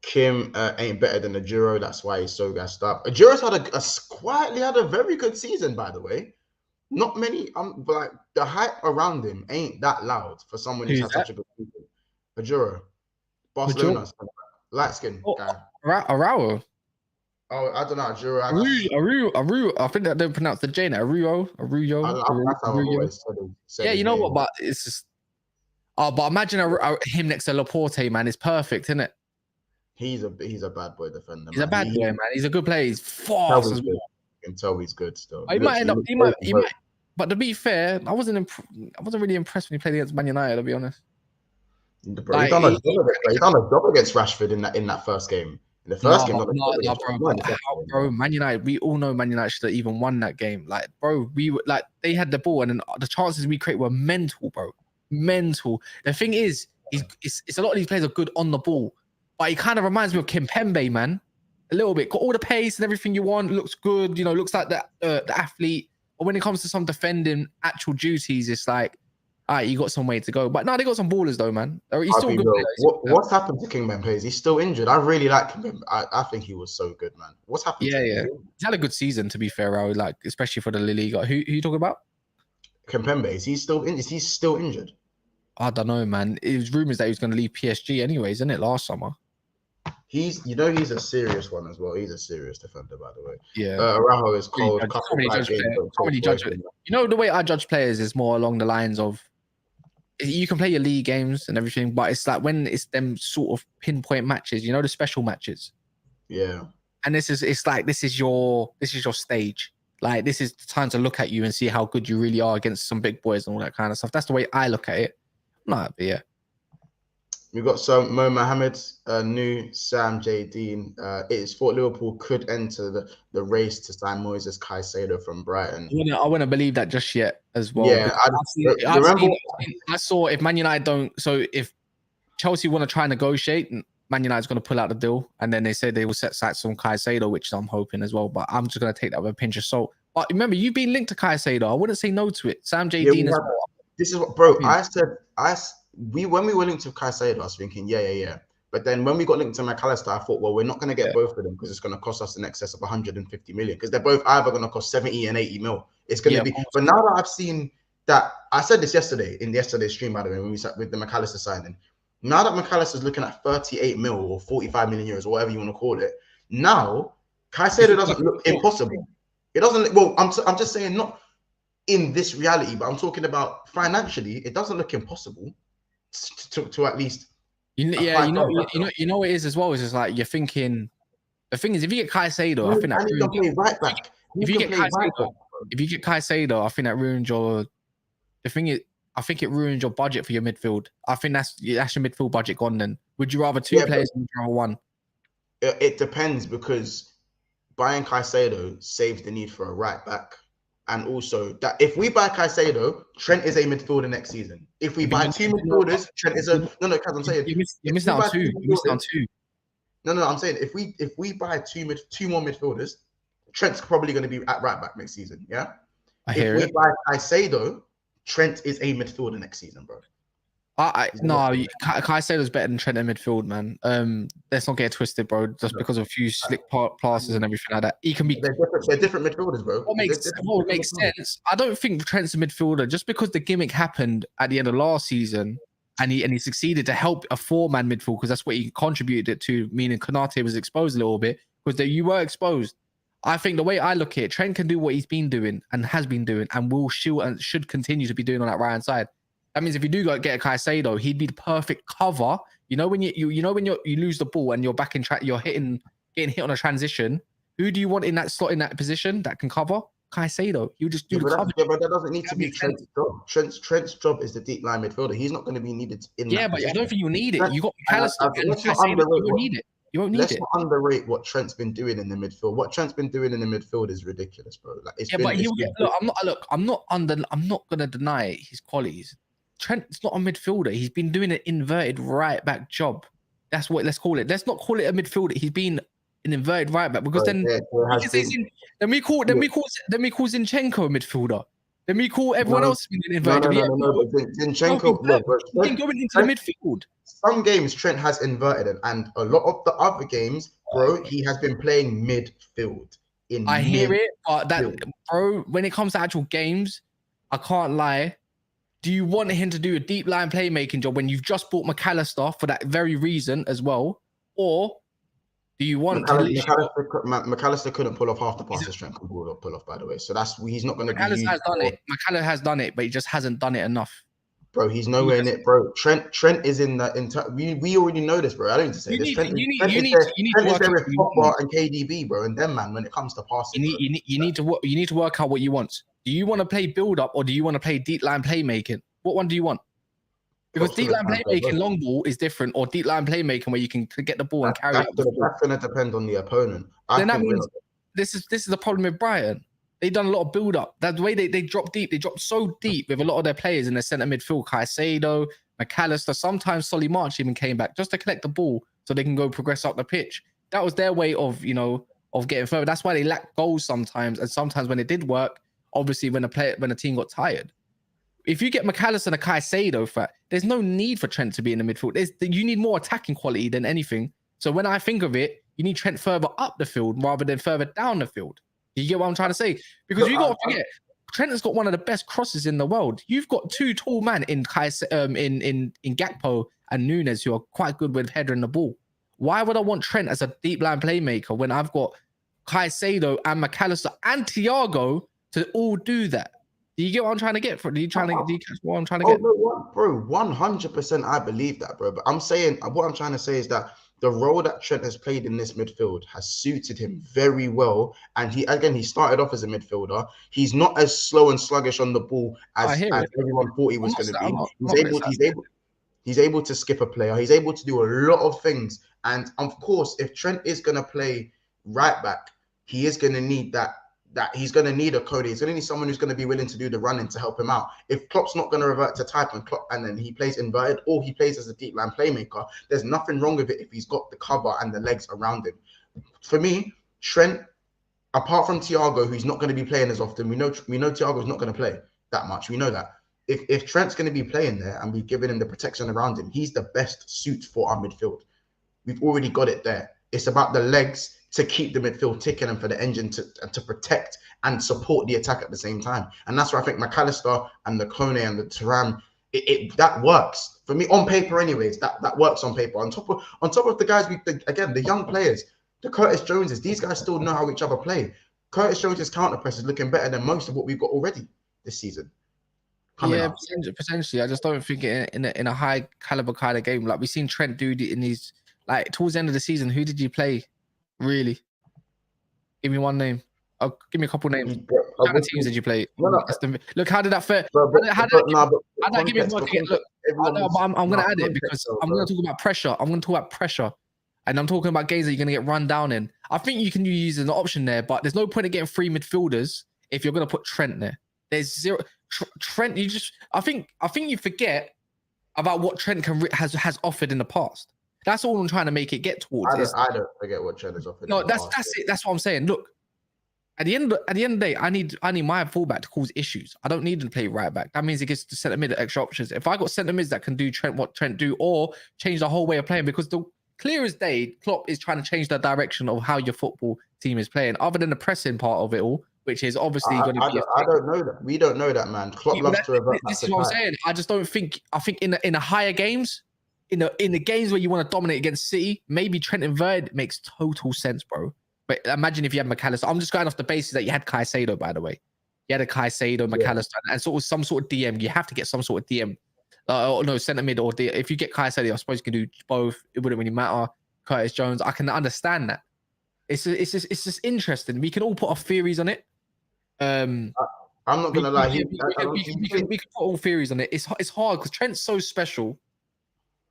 Kim ain't better than Ajuro. That's why he's so gassed up. Ajuro's quietly had a very good season, by the way. Not many, but like the hype around him ain't that loud for someone who's had such a good season. Ajuro, Barcelona, light skin guy. Araujo. Oh, I don't know. Ajuro. Aru. I think that they pronounce the J now. Araujo. That's how I always said yeah, you know what? But it's just. Oh, but imagine him next to Laporte, man. It's perfect, isn't it? He's a bad boy defender. He's a bad boy, man. He's a good player. He's fast as well. You can tell he's good still. He might end up. He might. But to be fair, I wasn't really impressed when he played against Man United. To be honest, he done a job against Rashford in that first game. In the first game, bro. Man United. We all know Man United should have even won that game. Like, bro, they had the ball, and then the chances we create were mental, bro. Mental. The thing is, it's a lot of these players are good on the ball, but he kind of reminds me of Kimpembe, man. A little bit. Got all the pace and everything you want. Looks good. Looks like the athlete. But when it comes to some defending actual duties, it's like, all right, you got some way to go. But no, they got some ballers though, man. He's still good. What's happened to Kimpembe? He's still injured. I really like him. I think he was so good, man. What's happened? Yeah. He's had a good season, to be fair. I would like, especially for the La Liga. Who you talking about? Kimpembe. Is he still injured? I don't know, man. It was rumors that he was going to leave PSG anyways, isn't it? Last summer. He's a serious one as well. He's a serious defender, by the way. Yeah. Araujo is cold. The way I judge players is more along the lines of you can play your league games and everything, but it's like when it's them sort of pinpoint matches, the special matches. Yeah. And this is your stage. Like, this is the time to look at you and see how good you really are against some big boys and all that kind of stuff. That's the way I look at it. No, but yeah. We've got some Mo Mohammed, new Sam J. Dean. It is thought Liverpool could enter the race to sign Moises Caicedo from Brighton. I wouldn't believe that just yet as well. Yeah, I saw if Man United don't. So if Chelsea want to try and negotiate, Man United's going to pull out the deal, and then they said they will set sights on Caicedo, which I'm hoping as well. But I'm just going to take that with a pinch of salt. But remember, you've been linked to Caicedo. I wouldn't say no to it. Sam J. Dean as well. This is what, bro. When we were linked to Caicedo, I was thinking, yeah. But then when we got linked to McAllister, I thought, well, we're not going to get both of them because it's going to cost us in excess of 150 million because they're both either going to cost 70 and 80 mil. It's going to be. But now that I've seen that, I said this yesterday in yesterday's stream, by the way, when we sat with the McAllister signing. Now that McAllister's looking at 38 mil or 45 million euros or whatever you want to call it, now Caicedo doesn't look impossible. It doesn't. Well, I'm just saying not in this reality, but I'm talking about financially. It doesn't look impossible. To at least, you know what it is as well. Is just like you're thinking. The thing is, if you get Caicedo, I think that ruins play right back. If you get Caicedo, I think that ruins your. The thing is, I think it ruins your budget for your midfield. I think that's your midfield budget gone. Then would you rather two players than one? It depends because buying Caicedo saves the need for a right back, and also that if we buy Caicedo, Trent is a midfielder next season. If we buy two midfielders, Trent is a no. Because I'm saying you missed out on two. You missed out on two. No. I'm saying if we buy two more midfielders, Trent's probably going to be at right back next season. Yeah. If we buy Caicedo, Trent is a midfielder next season, bro. Caicedo's better than Trent in midfield, man. Let's not get it twisted, bro. Just because of a few slick passes and everything like that, he can be. They're different midfielders, bro. What makes sense? I don't think Trent's a midfielder just because the gimmick happened at the end of last season, and he succeeded to help a 4-man midfield because that's what he contributed it to. Meaning Konate was exposed a little bit because you were exposed. I think the way I look at it, Trent can do what he's been doing and has been doing, and should continue to be doing on that right hand side. That means if you do get a Caicedo, he'd be the perfect cover. You know when you lose the ball and you're back in track, you're getting hit on a transition. Who do you want in that slot in that position that can cover? Caicedo. You just do the cover. Yeah, but that doesn't need to be Trent's job. Trent's job is the deep line midfielder. He's not going to be needed in. Yeah, but I don't think you need it. You got Allister and Caicedo. You won't need it. You won't need it. Let's not underrate what Trent's been doing in the midfield. What Trent's been doing in the midfield is ridiculous, bro. I'm not gonna deny his qualities. Trent's not a midfielder. He's been doing an inverted right back job. That's what let's call it. Let's not call it a midfielder. He's been an inverted right back because then we call Zinchenko a midfielder. Then we call everyone else inverted. Zinchenko going into the midfield. Some games Trent has inverted, and a lot of the other games, bro, he has been playing midfield. I hear it, but bro, when it comes to actual games, I can't lie. Do you want him to do a deep line playmaking job when you've just bought McAllister for that very reason as well? Or do you want McAllister couldn't pull off half the passes Trent could pull off, by the way. So he's not going to be used. McAllister has done it, but he just hasn't done it enough. Bro, he's nowhere in it, bro. Trent is in the we already know this, bro. I don't need to say this. Trent is there with Pogba and KDB, bro, and them, man, when it comes to passing. You need to work out what you want. Do you want to play build up or do you want to play deep line playmaking? What one do you want? Because deep line playmaking, long ball is different, or deep line playmaking where you can get the ball and carry it. That's going to depend on the opponent. Then that means this is the problem with Brighton. They've done a lot of build up. That's the way they drop deep. They drop so deep with a lot of their players in their centre midfield. Caicedo, McAllister, sometimes Solly March even came back just to collect the ball so they can go progress up the pitch. That was their way of getting further. That's why they lack goals sometimes, and sometimes when it did work, obviously when a team got tired. If you get McAllister and a Caicedo, there's no need for Trent to be in the midfield. You need more attacking quality than anything. So when I think of it, you need Trent further up the field rather than further down the field. You get what I'm trying to say? Because you got to forget, Trent has got one of the best crosses in the world. You've got two tall men in Gakpo and Nunes who are quite good with headering the ball. Why would I want Trent as a deep line playmaker when I've got Caicedo and McAllister and Thiago to all do that? Do you get what I'm trying to get? Do you catch what I'm trying to get? Bro, 100% I believe that, bro. But what I'm trying to say is that the role that Trent has played in this midfield has suited him very well. And he started off as a midfielder. He's not as slow and sluggish on the ball as everyone thought he was going to be. He's able to skip a player. He's able to do a lot of things. And of course, if Trent is going to play right back, he is going to need that he's going to need a Kone. He's going to need someone who's going to be willing to do the running to help him out. If Klopp's not going to revert to type and then he plays inverted or he plays as a deep line playmaker, there's nothing wrong with it if he's got the cover and the legs around him. For me, Trent, apart from Thiago, who's not going to be playing as often, we know Thiago's not going to play that much. We know that. If Trent's going to be playing there and we're giving him the protection around him, he's the best suit for our midfield. We've already got it there. It's about the legs to keep the midfield ticking and for the engine to protect and support the attack at the same time. And that's where I think McAllister and the Kone and the Thuram, that works. For me, on paper anyways, that works on paper. On top of the guys, the young players, the Curtis Joneses, these guys still know how each other play. Curtis Jones's counter press is looking better than most of what we've got already this season. Potentially. I just don't think in a high caliber kind of game. Like we've seen Trent do it in these, like towards the end of the season, who did you play? Really? Give me one name. Give me a couple names. What kind of teams did you play? No. Look, how did that fit? How did that give me more to get? Look, I'm going to add it because I'm going to talk about pressure. I'm going to talk about pressure. And I'm talking about games that you're going to get run down in. I think you can use an option there, but there's no point in getting three midfielders if you're going to put Trent there. There's zero Trent. I think you forget about what Trent has offered in the past. That's all I'm trying to make it get towards. I don't forget what Trent has offered. No, that's it. That's what I'm saying. Look, at the end of the day, I need my fullback to cause issues. I don't need him to play right back. That means it gets to centre mid extra options. If I got centre mids that can do what Trent do, or change the whole way of playing, because the clear as day, Klopp is trying to change the direction of how your football team is playing, other than the pressing part of it all, which is obviously going to be. I don't know that. We don't know that, man. Klopp loves to revert. This is what I'm saying. I just don't think. I think in the higher games, in the games where you want to dominate against City, maybe Trent inverted makes total sense, bro. But imagine if you had McAllister. I'm just going off the basis that you had Caicedo, by the way. You had a Caicedo, McAllister, and sort of some sort of DM. You have to get some sort of DM. No, centre mid or DM. If you get Caicedo, I suppose you can do both. It wouldn't really matter. Curtis Jones, I can understand that. It's just interesting. We can all put our theories on it. I'm not gonna lie. We can put all theories on it. It's hard because Trent's so special.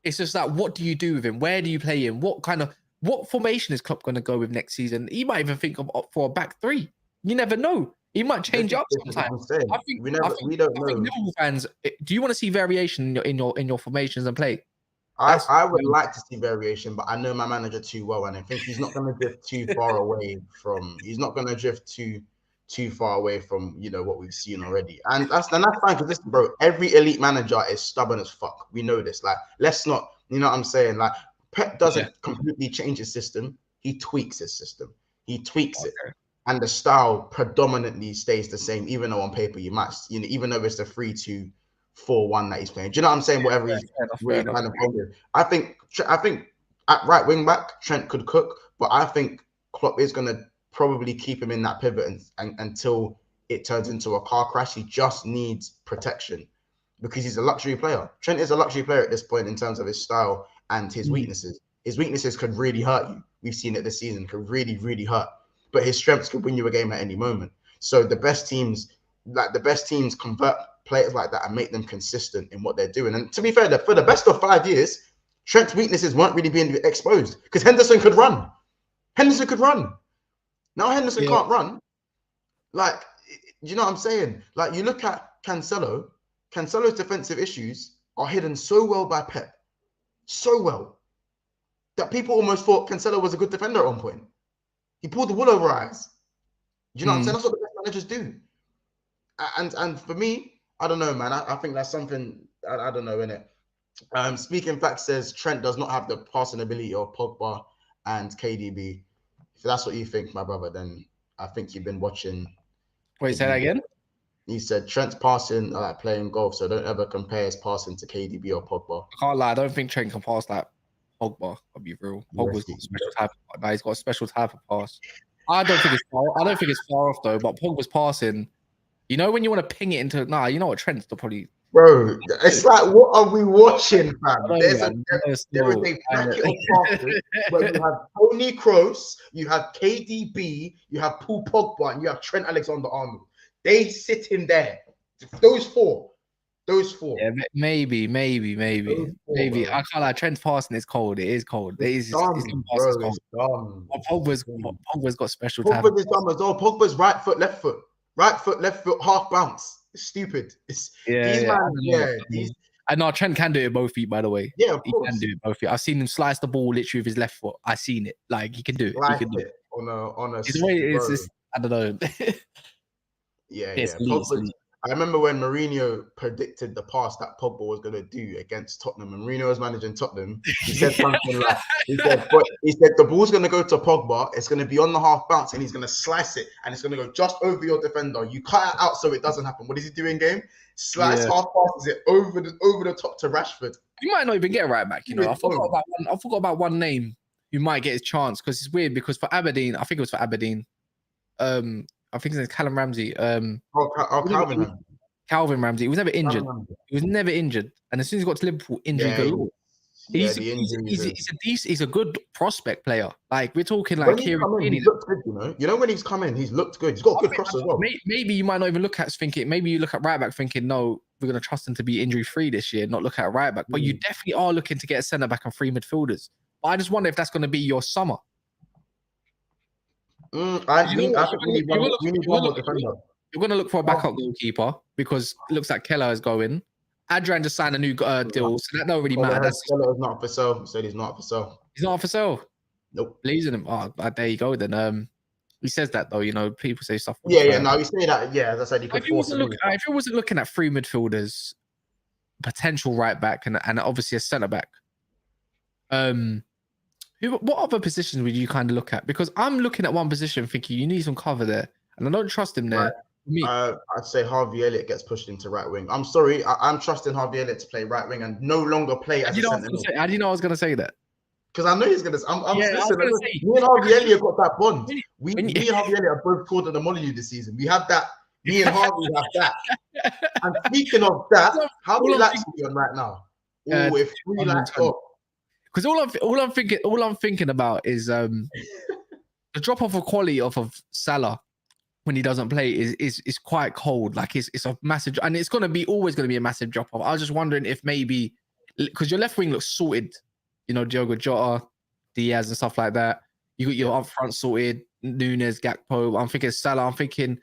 It's just like, what do you do with him? Where do you play him? What formation is Klopp going to go with next season? He might even think of for a back three. You never know. He might change up sometimes. I think we don't know. Liverpool fans, do you want to see variation in your formations and play? I would like to see variation, but I know my manager too well, and I think he's not going to drift too far away from. He's not going to drift too far away from what we've seen already, and that's fine. Because listen, bro, every elite manager is stubborn as fuck. We know this. Like, let's not. You know what I'm saying? Like, Pep doesn't completely change his system. He tweaks his system. He tweaks it, and the style predominantly stays the same. Even though on paper you might, even though it's the 3-2-4-1 that he's playing. Do you know what I'm saying? Whatever he's really kind of playing with. I think at right wing back, Trent could cook, but I think Klopp is gonna probably keep him in that pivot until it turns into a car crash. He just needs protection because he's a luxury player. Trent is a luxury player at this point in terms of his style and his weaknesses. His weaknesses could really hurt you. We've seen it this season, could really, really hurt. But his strengths could win you a game at any moment. So the best teams convert players like that and make them consistent in what they're doing. And to be fair, for the best of 5 years, Trent's weaknesses weren't really being exposed because Henderson could run. Now Henderson can't run. Like, you know what I'm saying? Like, you look at Cancelo's defensive issues are hidden so well by Pep. So well. That people almost thought Cancelo was a good defender at one point. He pulled the wool over our eyes. Do you know what I'm saying? That's what the best managers do. And for me, I don't know, man. I think that's something, I don't know, innit? Speaking Facts says Trent does not have the passing ability of Pogba and KDB. If that's what you think, my brother, then I think you've been watching. Wait, say that again? He said Trent's passing like playing golf, so don't ever compare his passing to KDB or Pogba. I can't lie, I don't think Trent can pass like Pogba. I'll be real. Pogba's got a special type. He's got a special type of pass. I don't think it's far off though. But Pogba's passing, when you want to ping it into you know what, Trent's probably. Bro, it's like, what are we watching, fam? There is a packet of passes where you have Toni Kroos, you have KDB, you have Paul Pogba, and you have Trent Alexander-Arnold. They sit in there. Those four. Yeah, maybe. I can't lie. Trent's passing is cold. It is cold. It's dumb. Pogba's got special talent. Pogba's dumb as well. Pogba's right foot, left foot, half bounce. It's stupid. I know Trent can do it both feet, by the way. Yeah, of course. He can do it both feet. I've seen him slice the ball literally with his left foot. I've seen it. Like, he can do it. He can do it. On a it's just, I don't know. Yeah. I remember when Mourinho predicted the pass that Pogba was going to do against Tottenham. And Mourinho was managing Tottenham. He said something like, he said the ball's going to go to Pogba. It's going to be on the half bounce, and he's going to slice it, and it's going to go just over your defender. You cut it out so it doesn't happen. What does he do in game? Half passes it over the top to Rashford. You might not even get a right back. I forgot about one name who might get his chance, because it's weird, because for Aberdeen, I think it was for Aberdeen. I think his name's Callum Ramsey. Calvin Ramsey. He was never injured. And as soon as he got to Liverpool, injury galore. He's a good prospect player. Like, we're talking like Kieran Tierney. He looked good, when he's come in, he's looked good. He's got a good cross as well. Maybe you might not even look at thinking. Maybe you look at right back thinking, no, we're going to trust him to be injury free this year, not look at right back. But you definitely are looking to get a centre back and 3 midfielders. But I just wonder if that's going to be your summer. I think we need one more defender. You're going to look for a backup goalkeeper because it looks like Keller is going. Adrian just signed a new deal, so that don't really matter. Keller is not for sale. Said he's not for sale. He's not for sale. Nope. Believes in him. Oh, there you go then. He says that though. You know, people say stuff. Yeah. No, he say that. Yeah, as I said, he could force it. If it wasn't looking at 3 midfielders, potential right back, and obviously a centre back. What other positions would you kind of look at? Because I'm looking at one position thinking you need some cover there, and I don't trust him there. Right. I'd say Harvey Elliott gets pushed into right wing. I'm sorry, I'm trusting Harvey Elliott to play right wing and no longer play as a centre mid. How do you know I was going to say that? Because I know he's going to. Me and Harvey Elliott got that bond. Me and Harvey Elliott are both called the Molyneux this season. We have that. Me and Harvey have that. And speaking of that, how many laps are we on right now? Oh, if 3 laps up. Because all I'm thinking about is the drop off of quality off of Salah when he doesn't play is quite cold. Like it's a massive, and it's always gonna be a massive drop off. I was just wondering if maybe because your left wing looks sorted, you know, Diogo Jota, Diaz, and stuff like that. You got your up front sorted, Nunes, Gakpo. I'm thinking Salah. I'm thinking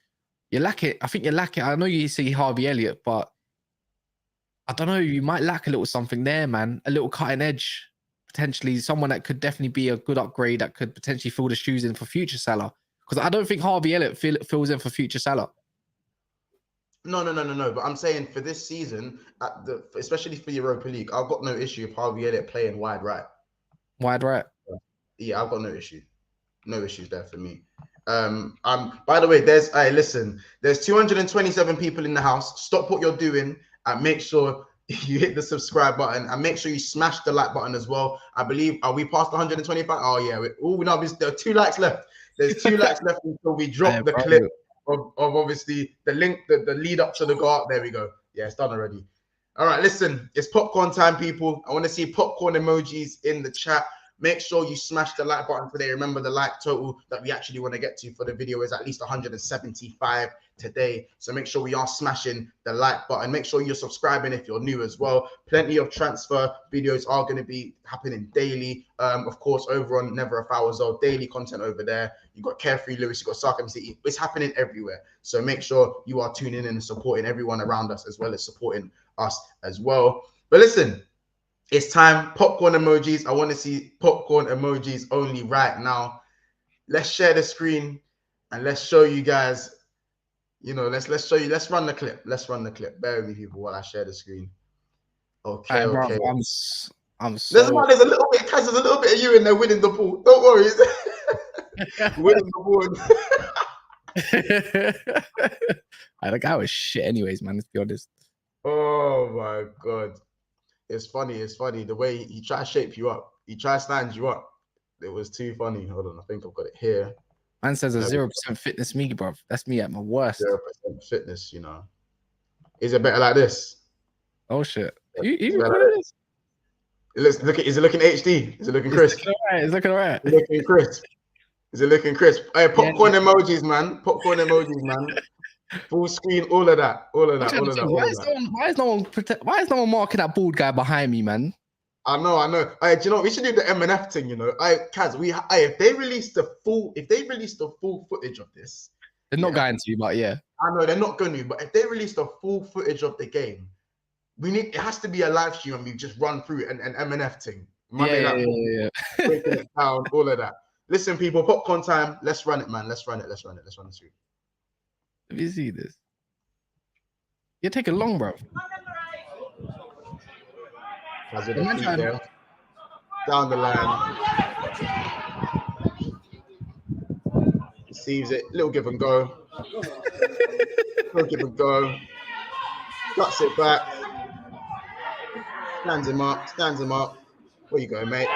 you lack it. I think you lack it. I know you see Harvey Elliott, but I don't know. You might lack a little something there, man. A little cutting edge. Potentially someone that could definitely be a good upgrade that could potentially fill the shoes in for future Salah. Because I don't think Harvey Elliott fills in for future Salah. No. But I'm saying for this season, especially for Europa League, I've got no issue with Harvey Elliott playing wide right. Wide right? Yeah, I've got no issue. No issues there for me. By the way, there's 227 people in the house. Stop what you're doing and make sure you hit the subscribe button and make sure you smash the like button as well. I believe, are we past 125? Oh yeah, there are 2 likes left. There's 2 likes left until we drop the clip of obviously the link, the lead up to the go up. There we go. Yeah, it's done already. All right, listen, it's popcorn time, people. I want to see popcorn emojis in the chat. Make sure you smash the like button today. Remember, the like total that we actually want to get to for the video is at least 175 today. So make sure we are smashing the like button. Make sure you're subscribing if you're new as well. Plenty of transfer videos are going to be happening daily. Of course, over on Never a Foul as well. Daily content over there. You've got Carefree Lewis, you've got Sarcasm City. It's happening everywhere. So make sure you are tuning in and supporting everyone around us as well as supporting us as well. But listen, it's time. Popcorn emojis. I want to see popcorn emojis only right now. Let's share the screen and let's show you guys. You know, let's show you. Let's run the clip. Let's run the clip. Bear with me, people, while I share the screen. Okay, okay. Bro, I'm so. There's a little bit. There's a little bit of you in there winning the ball. Don't worry. Winning the ball. The guy was shit, anyways, man. Let's be honest. Oh my god. It's funny. The way he tried to shape you up. He tried to stand you up. It was too funny. Hold on. I think I've got it here. Man says a 0% fitness me, bro. That's me at my worst. 0% fitness, you know. Is it better like this? Oh, shit. Is it looking HD? Is it looking crisp? It's looking all right. Is it looking crisp? Is it looking crisp? Hey, popcorn emojis, man. Popcorn emojis, man. Full screen, all of that. Why is no one marking that bald guy behind me, man? I know. Do you know what? We should do the M&F thing, you know. Kaz, if they release the full footage of this, they're not going to, but yeah. I know they're not going to, but if they release the full footage of the game, it has to be a live stream and we just run through an M&F thing. Yeah. Breaking it down, all of that. Listen, people, popcorn time. Let's run it, man. Let's run it through. Let me see this. You're taking long, bro. Down the line. Receives it. Little give and go. Cuts it back. Stands him up. Where you going, mate?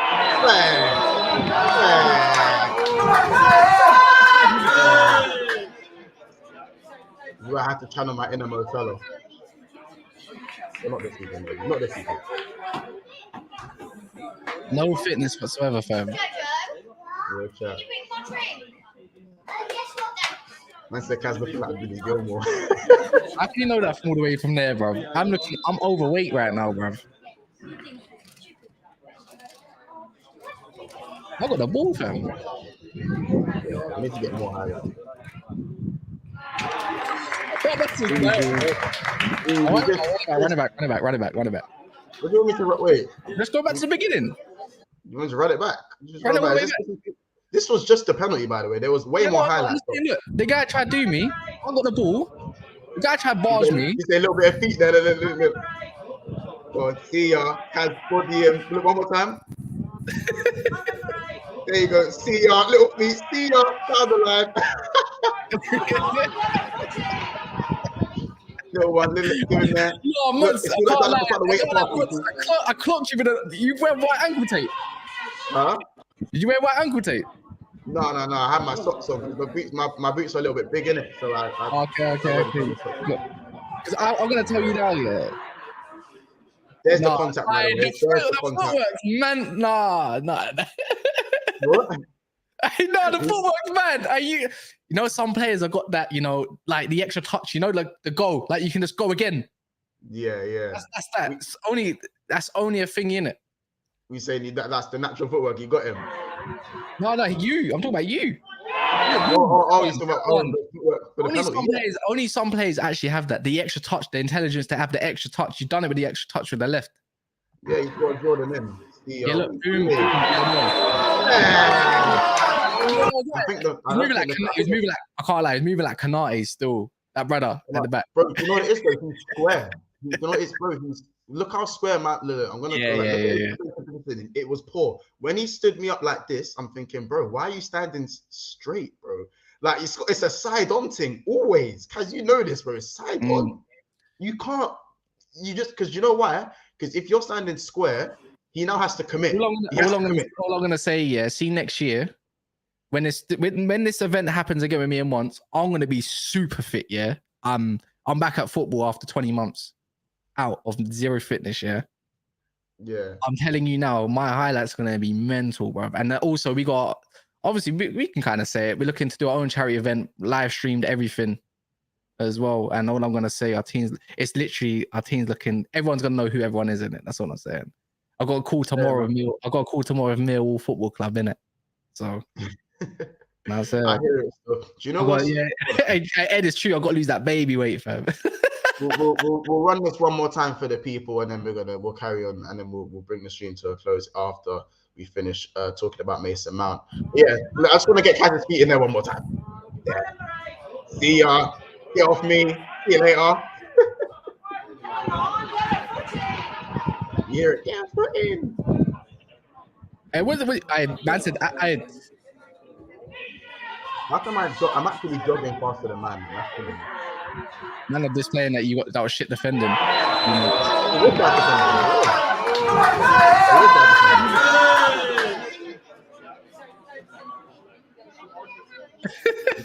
I have to channel my inner Mo Salah. Not this weekend, baby. Not this weekend. No fitness whatsoever, fam. Real chat. Man said Kaz looking like Billy Gilmore. How can you know that from all the way from there, bro? I'm overweight right now, bro. I got the ball, fam. I need to get more higher. Run it back. What do you want me to wait? Let's go back to the beginning. You want to run it back? Run it back. This was just a penalty, by the way. There was way more highlights. Look, the guy tried to do me. I got the ball. The guy tried to barge me. You say a little bit of feet there. Go on, see ya. Has body and look one more time. There you go. See ya, little feet. See ya, down the line. Little one, little in there. No, I clocked you with you wear white ankle tape. Huh? Did you wear white ankle tape? No. I had my socks on. My boots are a little bit big, innit? So Okay. Look, because I'm gonna tell you now, yeah. There's the contact, by the way. There's the contact. Man, nah. What? No, the footwork's mad. You know, some players have got that, you know, like the extra touch, you know, like the goal, like you can just go again. Yeah. That's only a thing in it. We say that's the natural footwork. You got him. No, you. I'm talking about you. He's talking about footwork for the penalty. Only some players actually have that. The extra touch, the intelligence to have the extra touch. You've done it with the extra touch with the left. Yeah, you've got Jordan in. Yeah, look, boom. He's moving like I can't lie. He's moving like Konate still. That brother at the back. Bro, you know what it is though? He's square. You know what it is, bro? Look how square Matt. Look, I'm gonna. Yeah. It was poor when he stood me up like this. I'm thinking, bro, why are you standing straight, bro? Like it's a side on thing always. Cause you know this, bro. It's side on. You can't. You just because you know why? Because if you're standing square, he now has to commit. All I'm gonna say, yeah. See next year. When this event happens again with me and once, I'm gonna be super fit. Yeah, I'm back at football after 20 months out of zero fitness. Yeah. I'm telling you now, my highlights gonna be mental, bro. And also we got obviously we can kind of say it. We're looking to do our own charity event, live streamed everything as well. And all I'm gonna say, our teams looking. Everyone's gonna know who everyone is in it. That's all I'm saying. I got a call tomorrow of Millwall Football Club in it. So. That's it. I hear it. So, do you know what? Yeah, Ed, it's true. I got to lose that baby weight, fam. we'll run this one more time for the people, and then we'll carry on, and then we'll bring the stream to a close after we finish talking about Mason Mount. Yeah, I just want to get Kaz's feet in there one more time. Yeah. See ya. Get off me. See you later. You're get foot in. Hey, man said How come I'm actually jogging faster than man? That's killing me. Man of displaying that was shit defending. You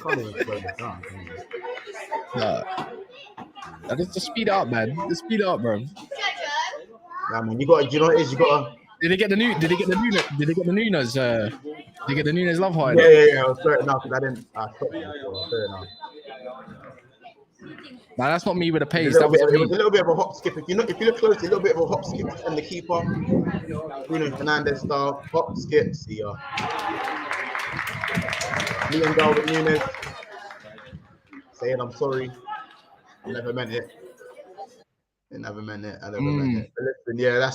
can't even slow this down, can you? Just speed up, man. Just speed up, bro. Yeah, man, you know what it is? You got to. Did they get the Nunes? Did they get the Nunes love heart? Yeah. I was fair enough because I didn't. Fair enough. Nah, that's not me with a pace. It was a little bit of a hop skip. If you look close, a little bit of a hop skip from the keeper. Bruno Fernandes style hop skip. See ya. Leon Darwin Nunes saying I'm sorry. I never meant it. I never meant it. But listen, yeah,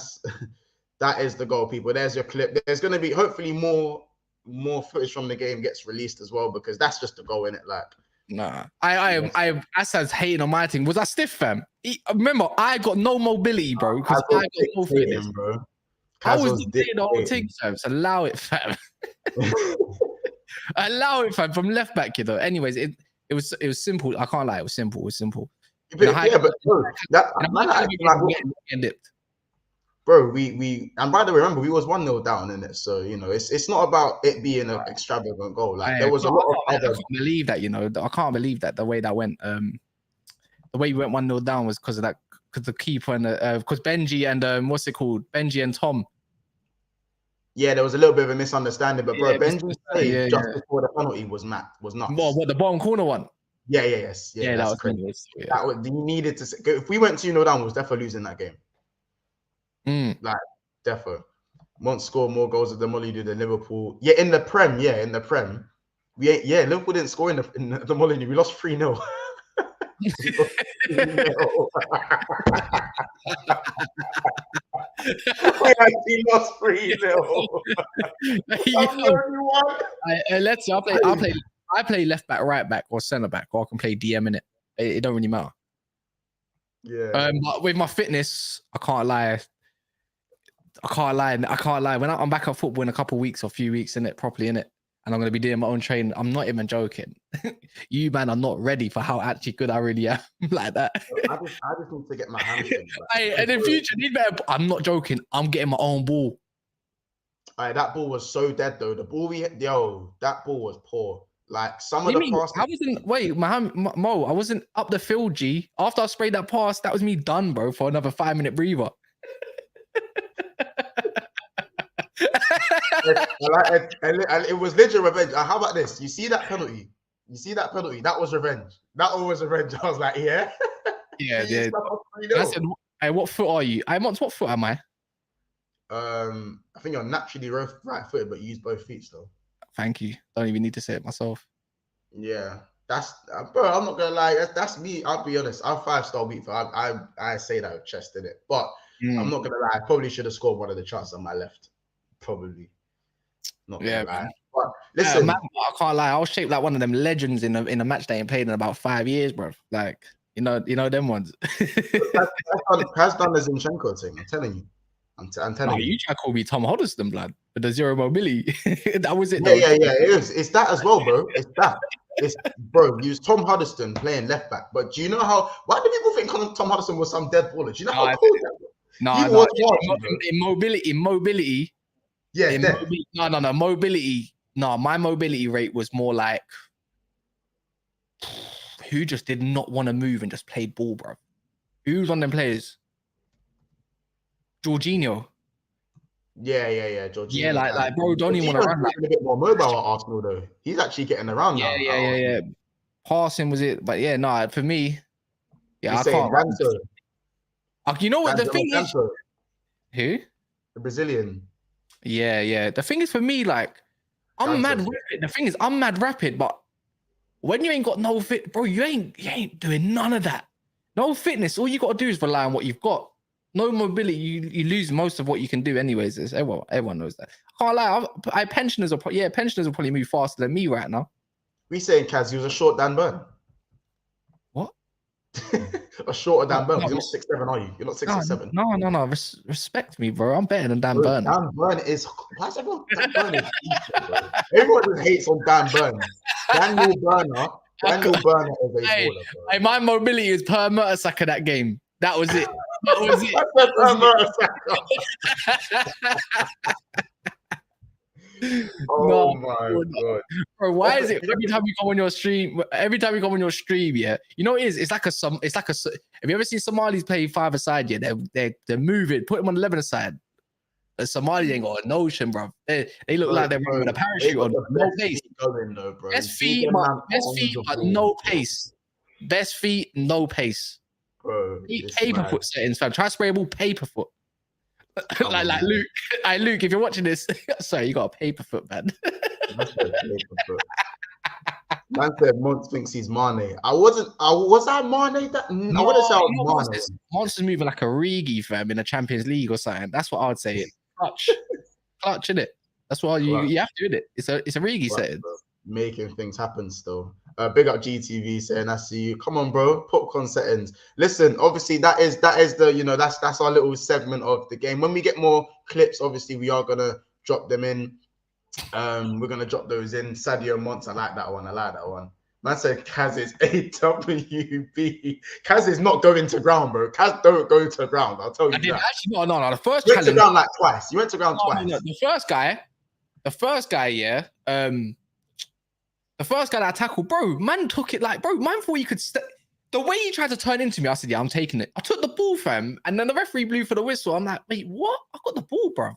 that is the goal, people. There's your clip. There's going to be hopefully more footage from the game gets released as well, because that's just the goal, innit? Like, nah, I Assad's hating on my thing. Was I stiff, fam? Remember, I got no mobility, bro, because I got no fitness, bro. I was dictating the whole thing, fam. So allow it, fam. Allow it, fam. From left back, you know. Anyways, it was simple. I can't lie. It was simple. But bro, bro, we and by the way, remember we was 1-0 down in it, so you know it's not about it being an extravagant goal. Like there was a lot of other. I can't believe that, you know. I can't believe that the way that went. The way we went 1-0 down was because of that, because the keeper and because Benji and Benji and Tom. Yeah, there was a little bit of a misunderstanding, but bro, Benji's save just before the penalty was nuts. What the bottom corner one? Yeah, that was crazy. That was, you needed to. If we went 2-0 down, we was definitely losing that game. Like, defo. Won't score more goals than Molly did in Liverpool. Yeah, in the Prem. Liverpool didn't score in the Molyneux. We lost 3-0. We actually lost 3-0. Let's see. I play left back, right back, or centre back, or I can play DM in it. It don't really matter. Yeah. But with my fitness, I can't lie. When I'm back at football in a couple of weeks or a few weeks in it, properly in it, and I'm going to be doing my own training, I'm not even joking. You, man, are not ready for how actually good I really am. Like that. I just need to get my hamstring back. And in future, I'm not joking. I'm getting my own ball. That ball was so dead though. The ball that ball was poor. Like some of the passes. Mo, I wasn't up the field, G. After I sprayed that pass, that was me done, bro, for another 5-minute breather. It was legit revenge. How about this? You see that penalty? That was revenge. That one was revenge. I was like, yeah. Yeah. I said, hey, what foot are you? What foot am I? I think you're naturally right-footed, but you use both feet still. Thank you. Don't even need to say it myself. Yeah, that's bro. I'm not gonna lie. That's me. I'll be honest. I'm 5-star weak for. I say that with chest in it, but I'm not gonna lie. I probably should have scored one of the chances on my left. Probably. Not gonna lie. But listen, man, I can't lie. I was shaped like one of them legends in a match they ain't played in about 5 years, bro. Like you know them ones. Has done the Zinchenko thing. I'm telling you. I'm telling you. You try to call me Tom Hoddesdon, blood, with the zero mobility. That was it. Yeah. It is. It's that as well, bro. It's that. It's bro. Use Tom Hoddeston playing left back. But do you know how? Why do people think Tom Hoddeston was some dead baller? Do you know how cool that was? Mobility. Yeah. Mobility. No, my mobility rate was more like who just did not want to move and just played ball, bro. Who's on them players? Jorginho. Yeah. Jorginho. Yeah, like bro, don't even want to run. Like a bit more mobile at Arsenal though. He's actually getting around now. Yeah. Passing was it, but yeah, no, for me, I can't. You know what the thing is? Who? The Brazilian. Yeah. The thing is for me, like, I'm mad rapid. The thing is, I'm mad rapid, but when you ain't got no fit, bro, you ain't doing none of that. No fitness. All you got to do is rely on what you've got. No mobility, you lose most of what you can do anyways. Everyone knows that. I can't lie. Pensioners will probably move faster than me right now. We saying Kaz, he was a short Dan Burn. What? A shorter Dan Burn. You're not 6'7", are you? You're not 6'7". No. Respect me, bro. I'm better than Dan Burn. Dan Burn is. Why is everyone? Dan Burn is decent, bro. Everyone just hates on Dan Burn. Daniel Burner is a baller, bro. Hey, my mobility is per Mertesacker that game. That was it. Oh my god, bro! Why is it every time you come on your stream? Yeah, you know it is. It's like a. Have you ever seen Somalis play five-a-side? Yeah, they move it, put them on the 11 side. The Somali ain't got a notion, bro. They look like they're running with a parachute on. No pace. Best feet, but no pace. Best feet, no pace. Bro, paper foot settings, fam. Try spray a ball paper foot. like Luke. Luke, if you're watching this, sorry, you got a paper foot, man. Man said Mons thinks he's Mane. Was I Mane? I wouldn't say I was Mane. Monster's moving like a Rigi, fam, in a Champions League or something. That's what I would say. Clutch, innit? That's what you have to do it. It's a Rigi setting. Making things happen still. Big up GTV saying I see you. Come on, bro. Popcorn settings. Listen, obviously that is the that's our little segment of the game. When we get more clips, obviously we are gonna drop them in. We're gonna drop those in. Sadio Mons, I like that one. Man said Kaz is AWB. Kaz is not going to ground, bro. Kaz don't go to ground. I'll tell you. I did that. Actually no. The first you went to ground like twice. You went to ground twice. No. The first guy, yeah. The first guy that I tackled, bro, man took it like, bro, man thought you could. The way he tried to turn into me, I said, yeah, I'm taking it. I took the ball, fam, and then the referee blew for the whistle. I'm like, wait, what? I got the ball, bro.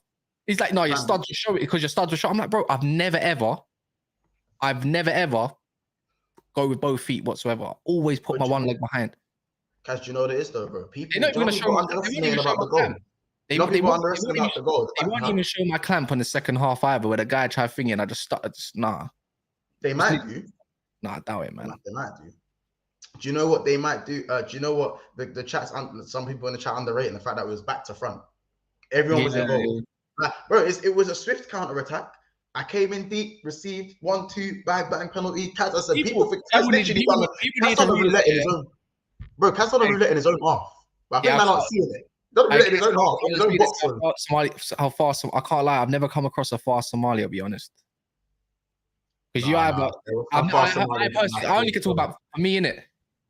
He's like, no, your studs will show it because your studs will show. I'm like, bro, I've never ever go with both feet whatsoever. Always put my one leg behind. Kaz, do you know what it is though, bro? People, they're not going to show me about the goal. They won't even show my clamp on the second half either, where the guy tried thinking, I just started, nah. They might do. Nah, I doubt it, man. They might do. Do you know what they might do? Do you know what the chat's? Some people in the chat underrating the fact that it was back to front. Everyone was involved. Like, bro, it was a swift counter attack. I came in deep, received 1-2, bang, penalty. Kaz, I said, people think Kaz literally Kaz on a roulette in his own. Bro, Kaz on a roulette in his own half. But I think man not seeing it. Not roulette in his own half, in his own box. How fast? I can't lie. I've never come across a fast Somali. I'll be honest. Because you have, I only can talk about me in it.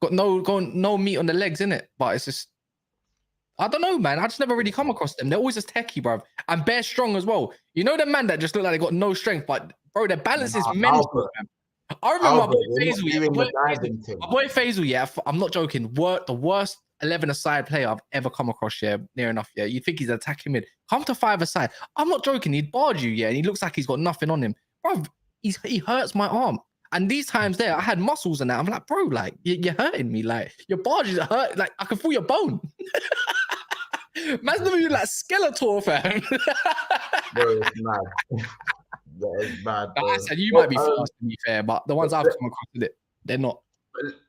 Got no meat on the legs in it, but it's just. I don't know, man. I just never really come across them. They're always just techie, bro, and bare strong as well. You know the man that just look like they got no strength, but bro, their balance is mental. I remember my boy Faisal. My boy Faisal, yeah, I'm not joking. The worst 11-a-side player I've ever come across, yeah, near enough, yeah. You think he's attacking mid? Come to 5-a-side. I'm not joking. He'd barge you, yeah, and he looks like he's got nothing on him, bro. He hurts my arm. And these times there, I had muscles and that. I'm like, bro, like you're hurting me. Like your barges are hurt. Like I can feel your bone. Man's never even like Skeletor, fam. Bro, it's mad. That is bad. Bro. I said you might be fast to be fair, but the ones I've come across with it, they're not.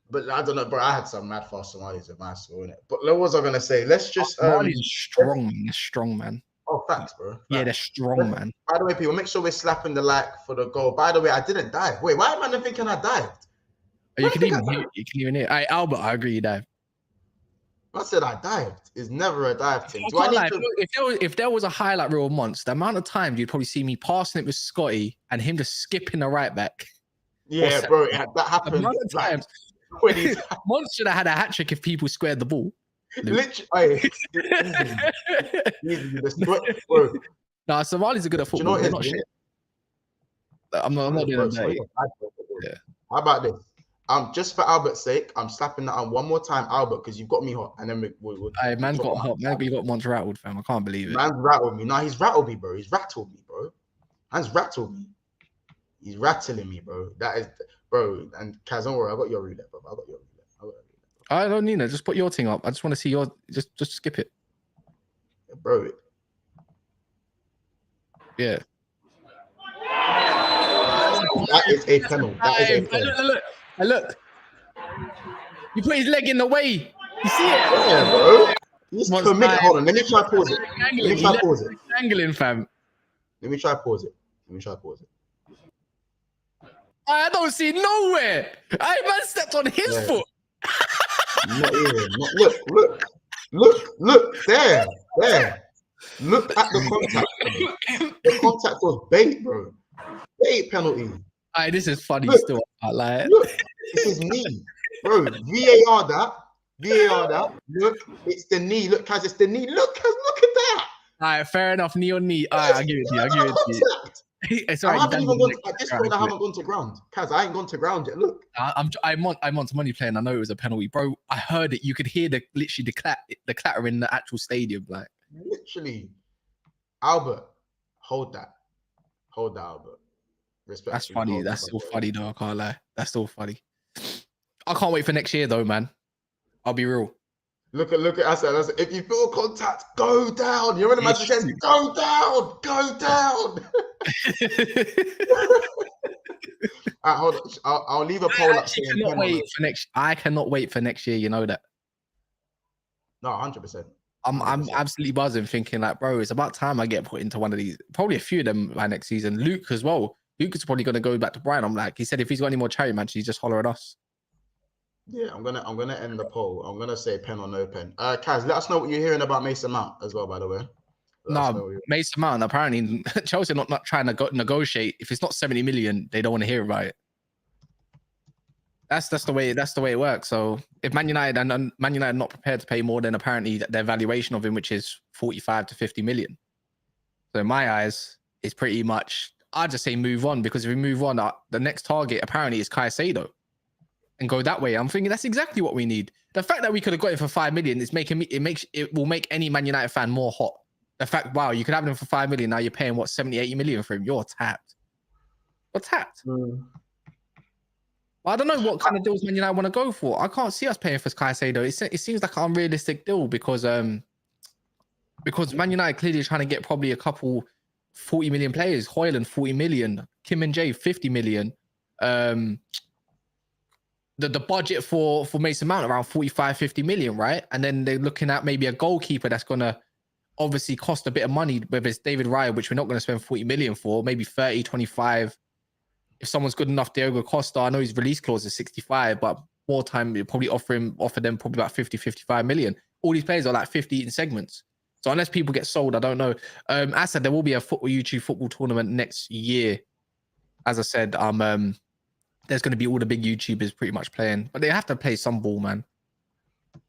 But I don't know, bro. I had some mad fast Somalis in my school, innit? But what was I gonna say? Let's just Somali's strong, man. They're strong, man. Oh, thanks, bro. Thanks. Yeah, they're strong, man. By the way, people, make sure we're slapping the like for the goal. By the way, I didn't dive. Wait, why am I thinking I dived? You can even hear. Hey, Albert, I agree, you dive. I said I dived. It's never a dive thing. If there was a highlight reel once, the amount of times you'd probably see me passing it with Scotty and him just skipping the right back. Yeah, bro, that happened. The amount of times. Once should have had a hat trick if people squared the ball. Literally, bro. Nah, Somalis are good at football. They're not shit. I'm not doing that. Yeah. How about this? Just for Albert's sake, I'm slapping that on one more time, Albert, because you've got me hot, and then we'll hey, man got hot. Man, you got once rattled, fam. I can't believe it. Man's rattled me. Nah, he's rattled me, bro. He's rattled me, bro. Man's rattled me. He's rattling me, bro. That is, bro. And Kaz, don't worry, I got your roulette, bro. I got your roulette. I don't need it. Just put your thing up. I just want to see your. Just skip it, bro. Yeah. That is a penalty. That is a penalty. Look. You put his leg in the way. You see it? Yeah, bro. He's committed. Hold on. Let me try pause it. Let me try pause it. Angling, fam. Let me try pause it. I don't see nowhere. Man stepped on his foot. Not even. Look. There. Look at the contact. The contact was bait, bro. Bait penalty. This is funny still. I like. Look, this is knee, bro. VAR that. Look, it's the knee. Look, Kaz, it's the knee. Look, Kaz, look at that. All right, fair enough. Knee on knee. All right, I'll give it to you. It's all right. At this point, I haven't gone to ground. Kaz, I ain't gone to ground yet. Look. I'm on money playing. I know it was a penalty, bro. I heard it. You could hear the clatter in the actual stadium, like. Literally. Albert, hold that, Albert. Respect. That's funny. That's still funny, though. I can't lie. That's still funny. I can't wait for next year, though, man. I'll be real. Look at us. If you feel contact, go down. You're in the match again. Go down. Hold on. I'll leave a poll up. I cannot wait for next year. You know that. No, 100%. I'm absolutely buzzing, thinking like, bro, it's about time I get put into one of these. Probably a few of them by next season. Luke as well. Luke is probably going to go back to Brian. I'm like, he said if he's got any more charity matches, he's just holler at us. Yeah, I'm gonna end the poll. I'm gonna say pen or no pen. Kaz, let us know what you're hearing about Mason Mount as well, by the way. No, Mason Mount, apparently Chelsea are not trying to negotiate. If it's not 70 million, they don't want to hear about it. That's the way it works. So if Man United are not prepared to pay more than apparently their valuation of him, which is 45 to 50 million. So in my eyes, it's pretty much, I'd just say move on, because if we move on, the next target apparently is Caicedo, and go that way. I'm thinking that's exactly what we need. The fact that we could have got him for 5 million is it will make any Man United fan more hot. The fact, wow, you could have him for 5 million. Now you're paying what, 70, 80 million for him. You're tapped. I don't know what kind of deals Man United want to go for. I can't see us paying for Caicedo. It seems like an unrealistic deal because Man United clearly is trying to get probably a couple 40 million players. Højlund 40 million, Kim and Jay 50 million. the budget for Mason Mount around 45, 50 million, right? And then they're looking at maybe a goalkeeper that's gonna obviously cost a bit of money, whether it's David Raya, which we're not going to spend 40 million for, maybe 30, 25. If someone's good enough, Diogo Costa, I know his release clause is 65, but more time, you'll probably offer them probably about 50, 55 million. All these players are like 50 in segments. So unless as get sold, I don't know. As I said, there will be a YouTube football tournament next year. As I said, there's going to be all the big YouTubers pretty much playing, but they have to play some ball, man.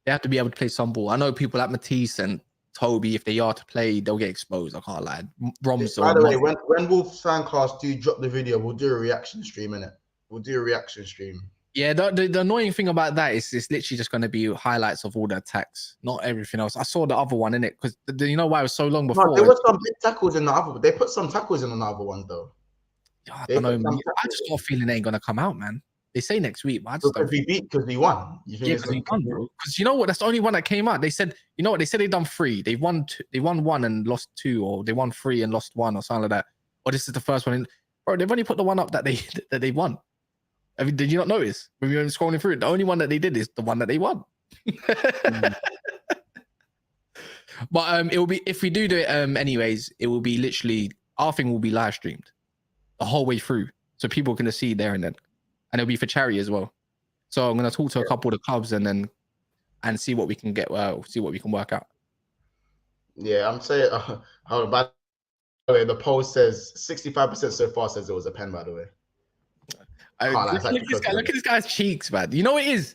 They have to be able to play some ball. I know people like Matisse and Toby, if they are to play, they'll get exposed. I can't lie. Roms. By the way, when Wolf Fancast do drop the video, we'll do a reaction stream, innit? We'll do a reaction stream. Yeah, the annoying thing about that is it's literally just going to be highlights of all the attacks, not everything else. I saw the other one, innit? Because you know why it was so long before? No, there were some big tackles in the other. They put some tackles in on the other ones, though. I don't know. I just got a feeling they ain't going to come out, man. They say next week, but I just because we won. Because we won, bro. Because you know what? That's the only one that came out. They said, you know what? They said they've done 3. They won 1 and lost 2, or they won 3 and lost 1, or something like that. Or this is the first one. Bro, they've only put the one up that they won. I mean, did you not notice when we were scrolling through? The only one that they did is the one that they won. But it will be, if we do it anyways, it will be literally, our thing will be live streamed the whole way through, so people can see there and then. And it'll be for charity as well. So I'm going to talk to a couple of the clubs and see what we can get. See what we can work out. Yeah, I'm saying. By the way, the poll says 65% so far says it was a pen. By the way, look at this guy's cheeks, man. You know what it is,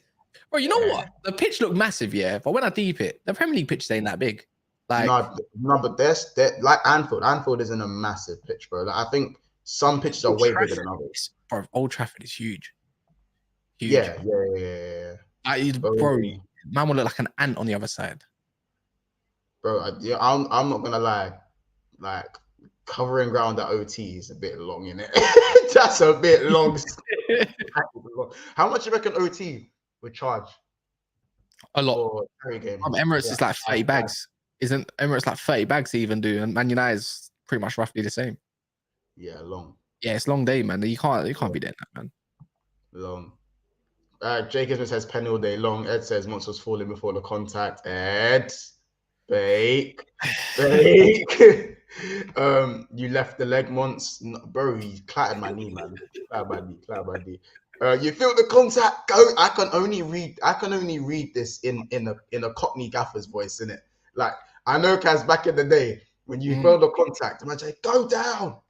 bro. You know what? The pitch looked massive, yeah. But when I deep it, the Premier League pitch ain't that big. Like no, but there's like Anfield. Anfield isn't a massive pitch, bro. Like, I think some pitches are way bigger than others. Bro, Old Trafford is huge. Huge. Yeah. Bro, man will look like an ant on the other side. Bro, I'm not gonna lie. Like, covering ground at OT is a bit long, innit? That's a bit long. How much do you reckon OT would charge? A lot. Emirates is like 30 bags. Isn't Emirates like 30 bags to even do? And Man United is pretty much roughly the same. Yeah, long. Yeah, it's long day, man. You can't be doing that, man. Long. Jacob says pen all day long. Ed says monsters falling before the contact. Ed, bake. You left the leg once, bro. He clattered my knee, man. Clattered my knee. You feel the contact? Go. I can only read this in a Cockney gaffer's voice, innit? Like, I know, Kaz, back in the day when you feel the contact, imagine go down.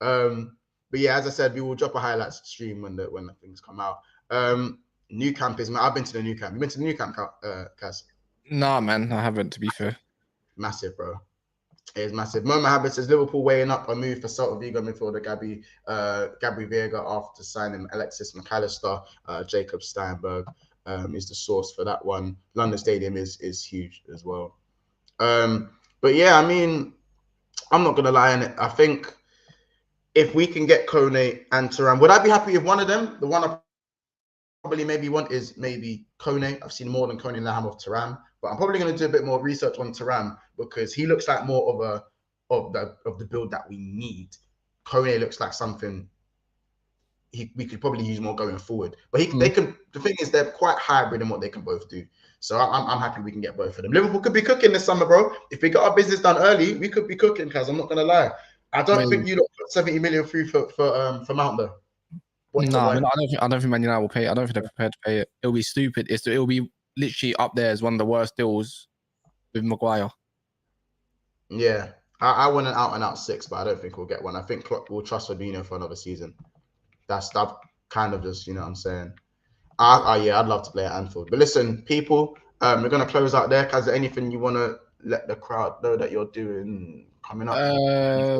But yeah, as I said, we will drop a highlights stream when the things come out. New camp is, man. I've been to the new camp. You been to the new camp, Kaz? Nah, man, I haven't, to be fair. Massive, bro. It is massive. Mo Mohammed says Liverpool weighing up a move for Celta Vigo midfielder Gabby Vega after signing Alexis McAllister. Jacob Steinberg is the source for that one. London Stadium is huge as well. But yeah, I mean, I'm not gonna lie on it. I think if we can get Kone and Thuram, would I be happy with one of them? The one I probably maybe want is maybe Kone. I've seen more than Kone than I have of Thuram, but I'm probably going to do a bit more research on Thuram because he looks like more of the build that we need. Kone looks like something we could probably use more going forward. But they can. The thing is, they're quite hybrid in what they can both do. So I'm happy we can get both of them. Liverpool could be cooking this summer, bro. If we got our business done early, we could be cooking. Because I'm not going to lie. I don't think you put 70 million through for Mount though. No, I don't think Man United will pay it. I don't think they're prepared to pay it. It'll be stupid. It'll be literally up there as one of the worst deals with Maguire. Yeah, I want an out-and-out 6, but I don't think we'll get one. I think Klopp will trust Fabinho for another season. That's kind of just, you know what I'm saying. Yeah, I'd love to play at Anfield. But listen, people, we're gonna close out there. Is there anything you want to let the crowd know that you're doing coming up?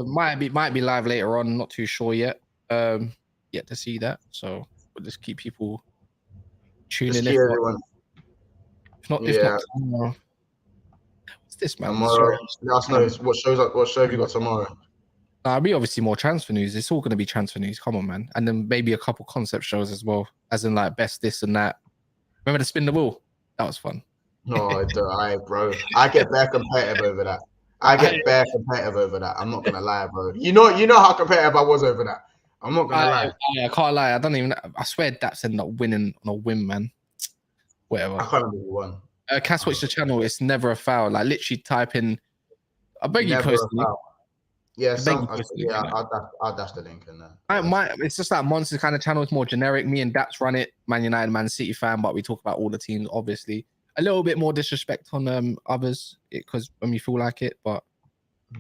Might be live later on. Not too sure yet. Yet to see that. So we'll just keep people tuning in. Everyone. If not tomorrow. What's this, man? Tomorrow. Let us know what show have you got tomorrow? I'll be obviously more transfer news. It's all going to be transfer news. Come on, man. And then maybe a couple concept shows as well, as in like best this and that. Remember to spin the wheel? That was fun. No, bro. I get bare competitive over that. I'm not gonna lie, bro. You know how competitive I was over that. I'm not gonna lie. I can't lie. I don't even. I swear Daps ended up winning on a whim, man. Whatever. I can't remember who won. Cass watch the channel. It's never a foul. Like literally type in. I beg you personally. Yeah, I'll dash the link in there. It's just that Monster kind of channel. It's more generic. Me and Daps run it. Man United, Man City fan, but we talk about all the teams. Obviously, a little bit more disrespect on others because when we feel like it. But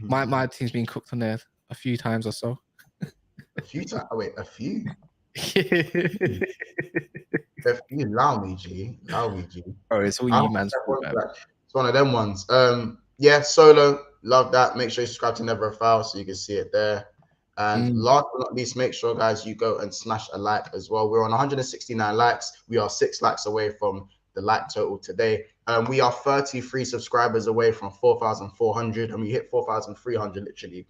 my team's been cooked on there a few times or so. A few times? Oh, wait, a few? Allow me, G. Oh, it's all you, man. It's one of them ones. Yeah, Solo, love that. Make sure you subscribe to Never a Foul so you can see it there. And last but not least, make sure, guys, you go and smash a like as well. We're on 169 likes. We are 6 likes away from the like total today. We are 33 subscribers away from 4,400, and we hit 4,300 literally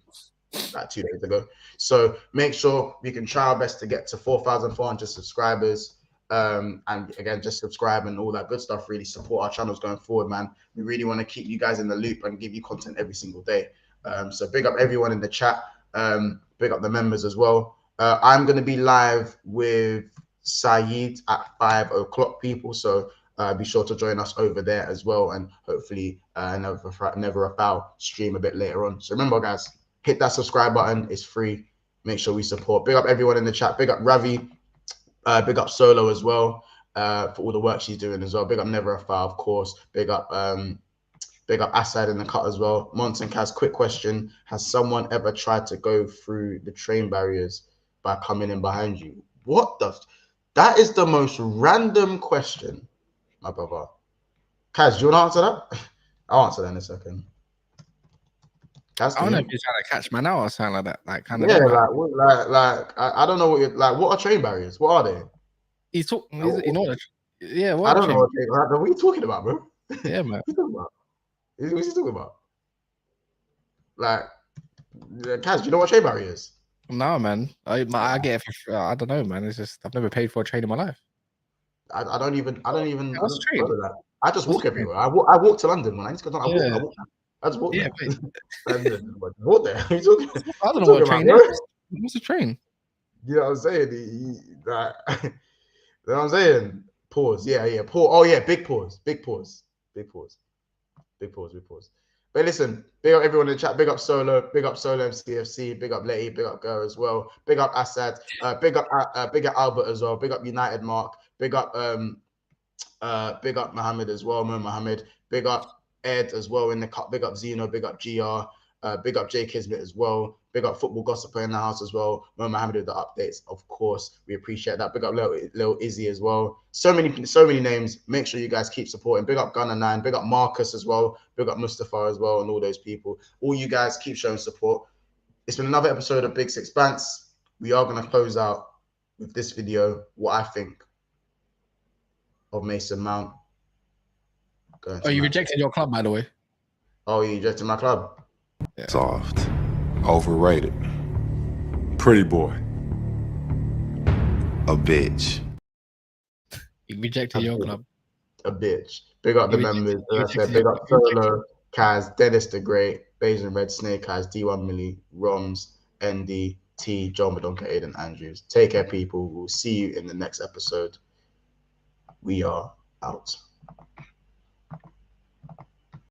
like 2 days ago. So make sure we can try our best to get to 4,400 subscribers. And again, just subscribe and all that good stuff. Really support our channels going forward, man. We really want to keep you guys in the loop and give you content every single day. So big up everyone in the chat. Big up the members as well. I'm going to be live with Saeed at 5 o'clock, people. So be sure to join us over there as well. And hopefully Never a Foul stream a bit later on. So remember, guys, hit that subscribe button. It's free. Make sure we support. Big up everyone in the chat. Big up Ravi. Big up Solo as well for all the work she's doing as well. Big up Never a Foul, of course. Big up Assad in the cut as well. Monson Kaz, quick question. Has someone ever tried to go through the train barriers by coming in behind you? That is the most random question, my brother. Kaz, do you want to answer that? I'll answer that in a second. Kaz, I don't know if you're trying to catch man out or something like that. Like kind of I don't know what you're like. What are train barriers? What are they? He's talking. You know, yeah. I don't know what are you talking about, bro? Yeah, man. What are you talking about? What's he talking about? Like, Kaz, do you know what train barrier is? No, man. I get it for, I don't know, man. It's just I've never paid for a train in my life. I don't even. What's a train? I just walk everywhere. I walk to London when I need to go down. I just walk there. Walk there. I don't know what a train is. What's a train? You know what I'm saying? You know what I'm saying? Pause. Yeah. Pause. Oh yeah, big pause. But listen, big up everyone in the chat. Big up Solo. Big up Solo MCFC. Big up Letty. Big up Go as well. Big up Assad. Big up Albert as well. Big up United Mark. Big up Mohammed as well. Mohammed. Big up Ed as well in the cut. Big up Zeno. Big up GR. Big up Jay Kismet as well. Big up Football Gossiper in the house as well. Mohammed with the updates, of course. We appreciate that. Big up Lil Izzy as well. So many names. Make sure you guys keep supporting. Big up Gunner9. Big up Marcus as well. Big up Mustafa as well, and all those people. All you guys keep showing support. It's been another episode of Big Six Bants. We are going to close out with this video, what I think of Mason Mount. Oh, you rejected your club, by the way. Oh, you rejected my club? Yeah. Soft. Overrated. Pretty boy. A bitch. You rejected your club. A bitch. Big up the members. Big up Solo, Kaz, Dennis the Great, Bayesian Red Snake Eyes, D1 Millie, Roms, ND, T, John Madonka, Aiden Andrews. Take care, people. We'll see you in the next episode. We are out.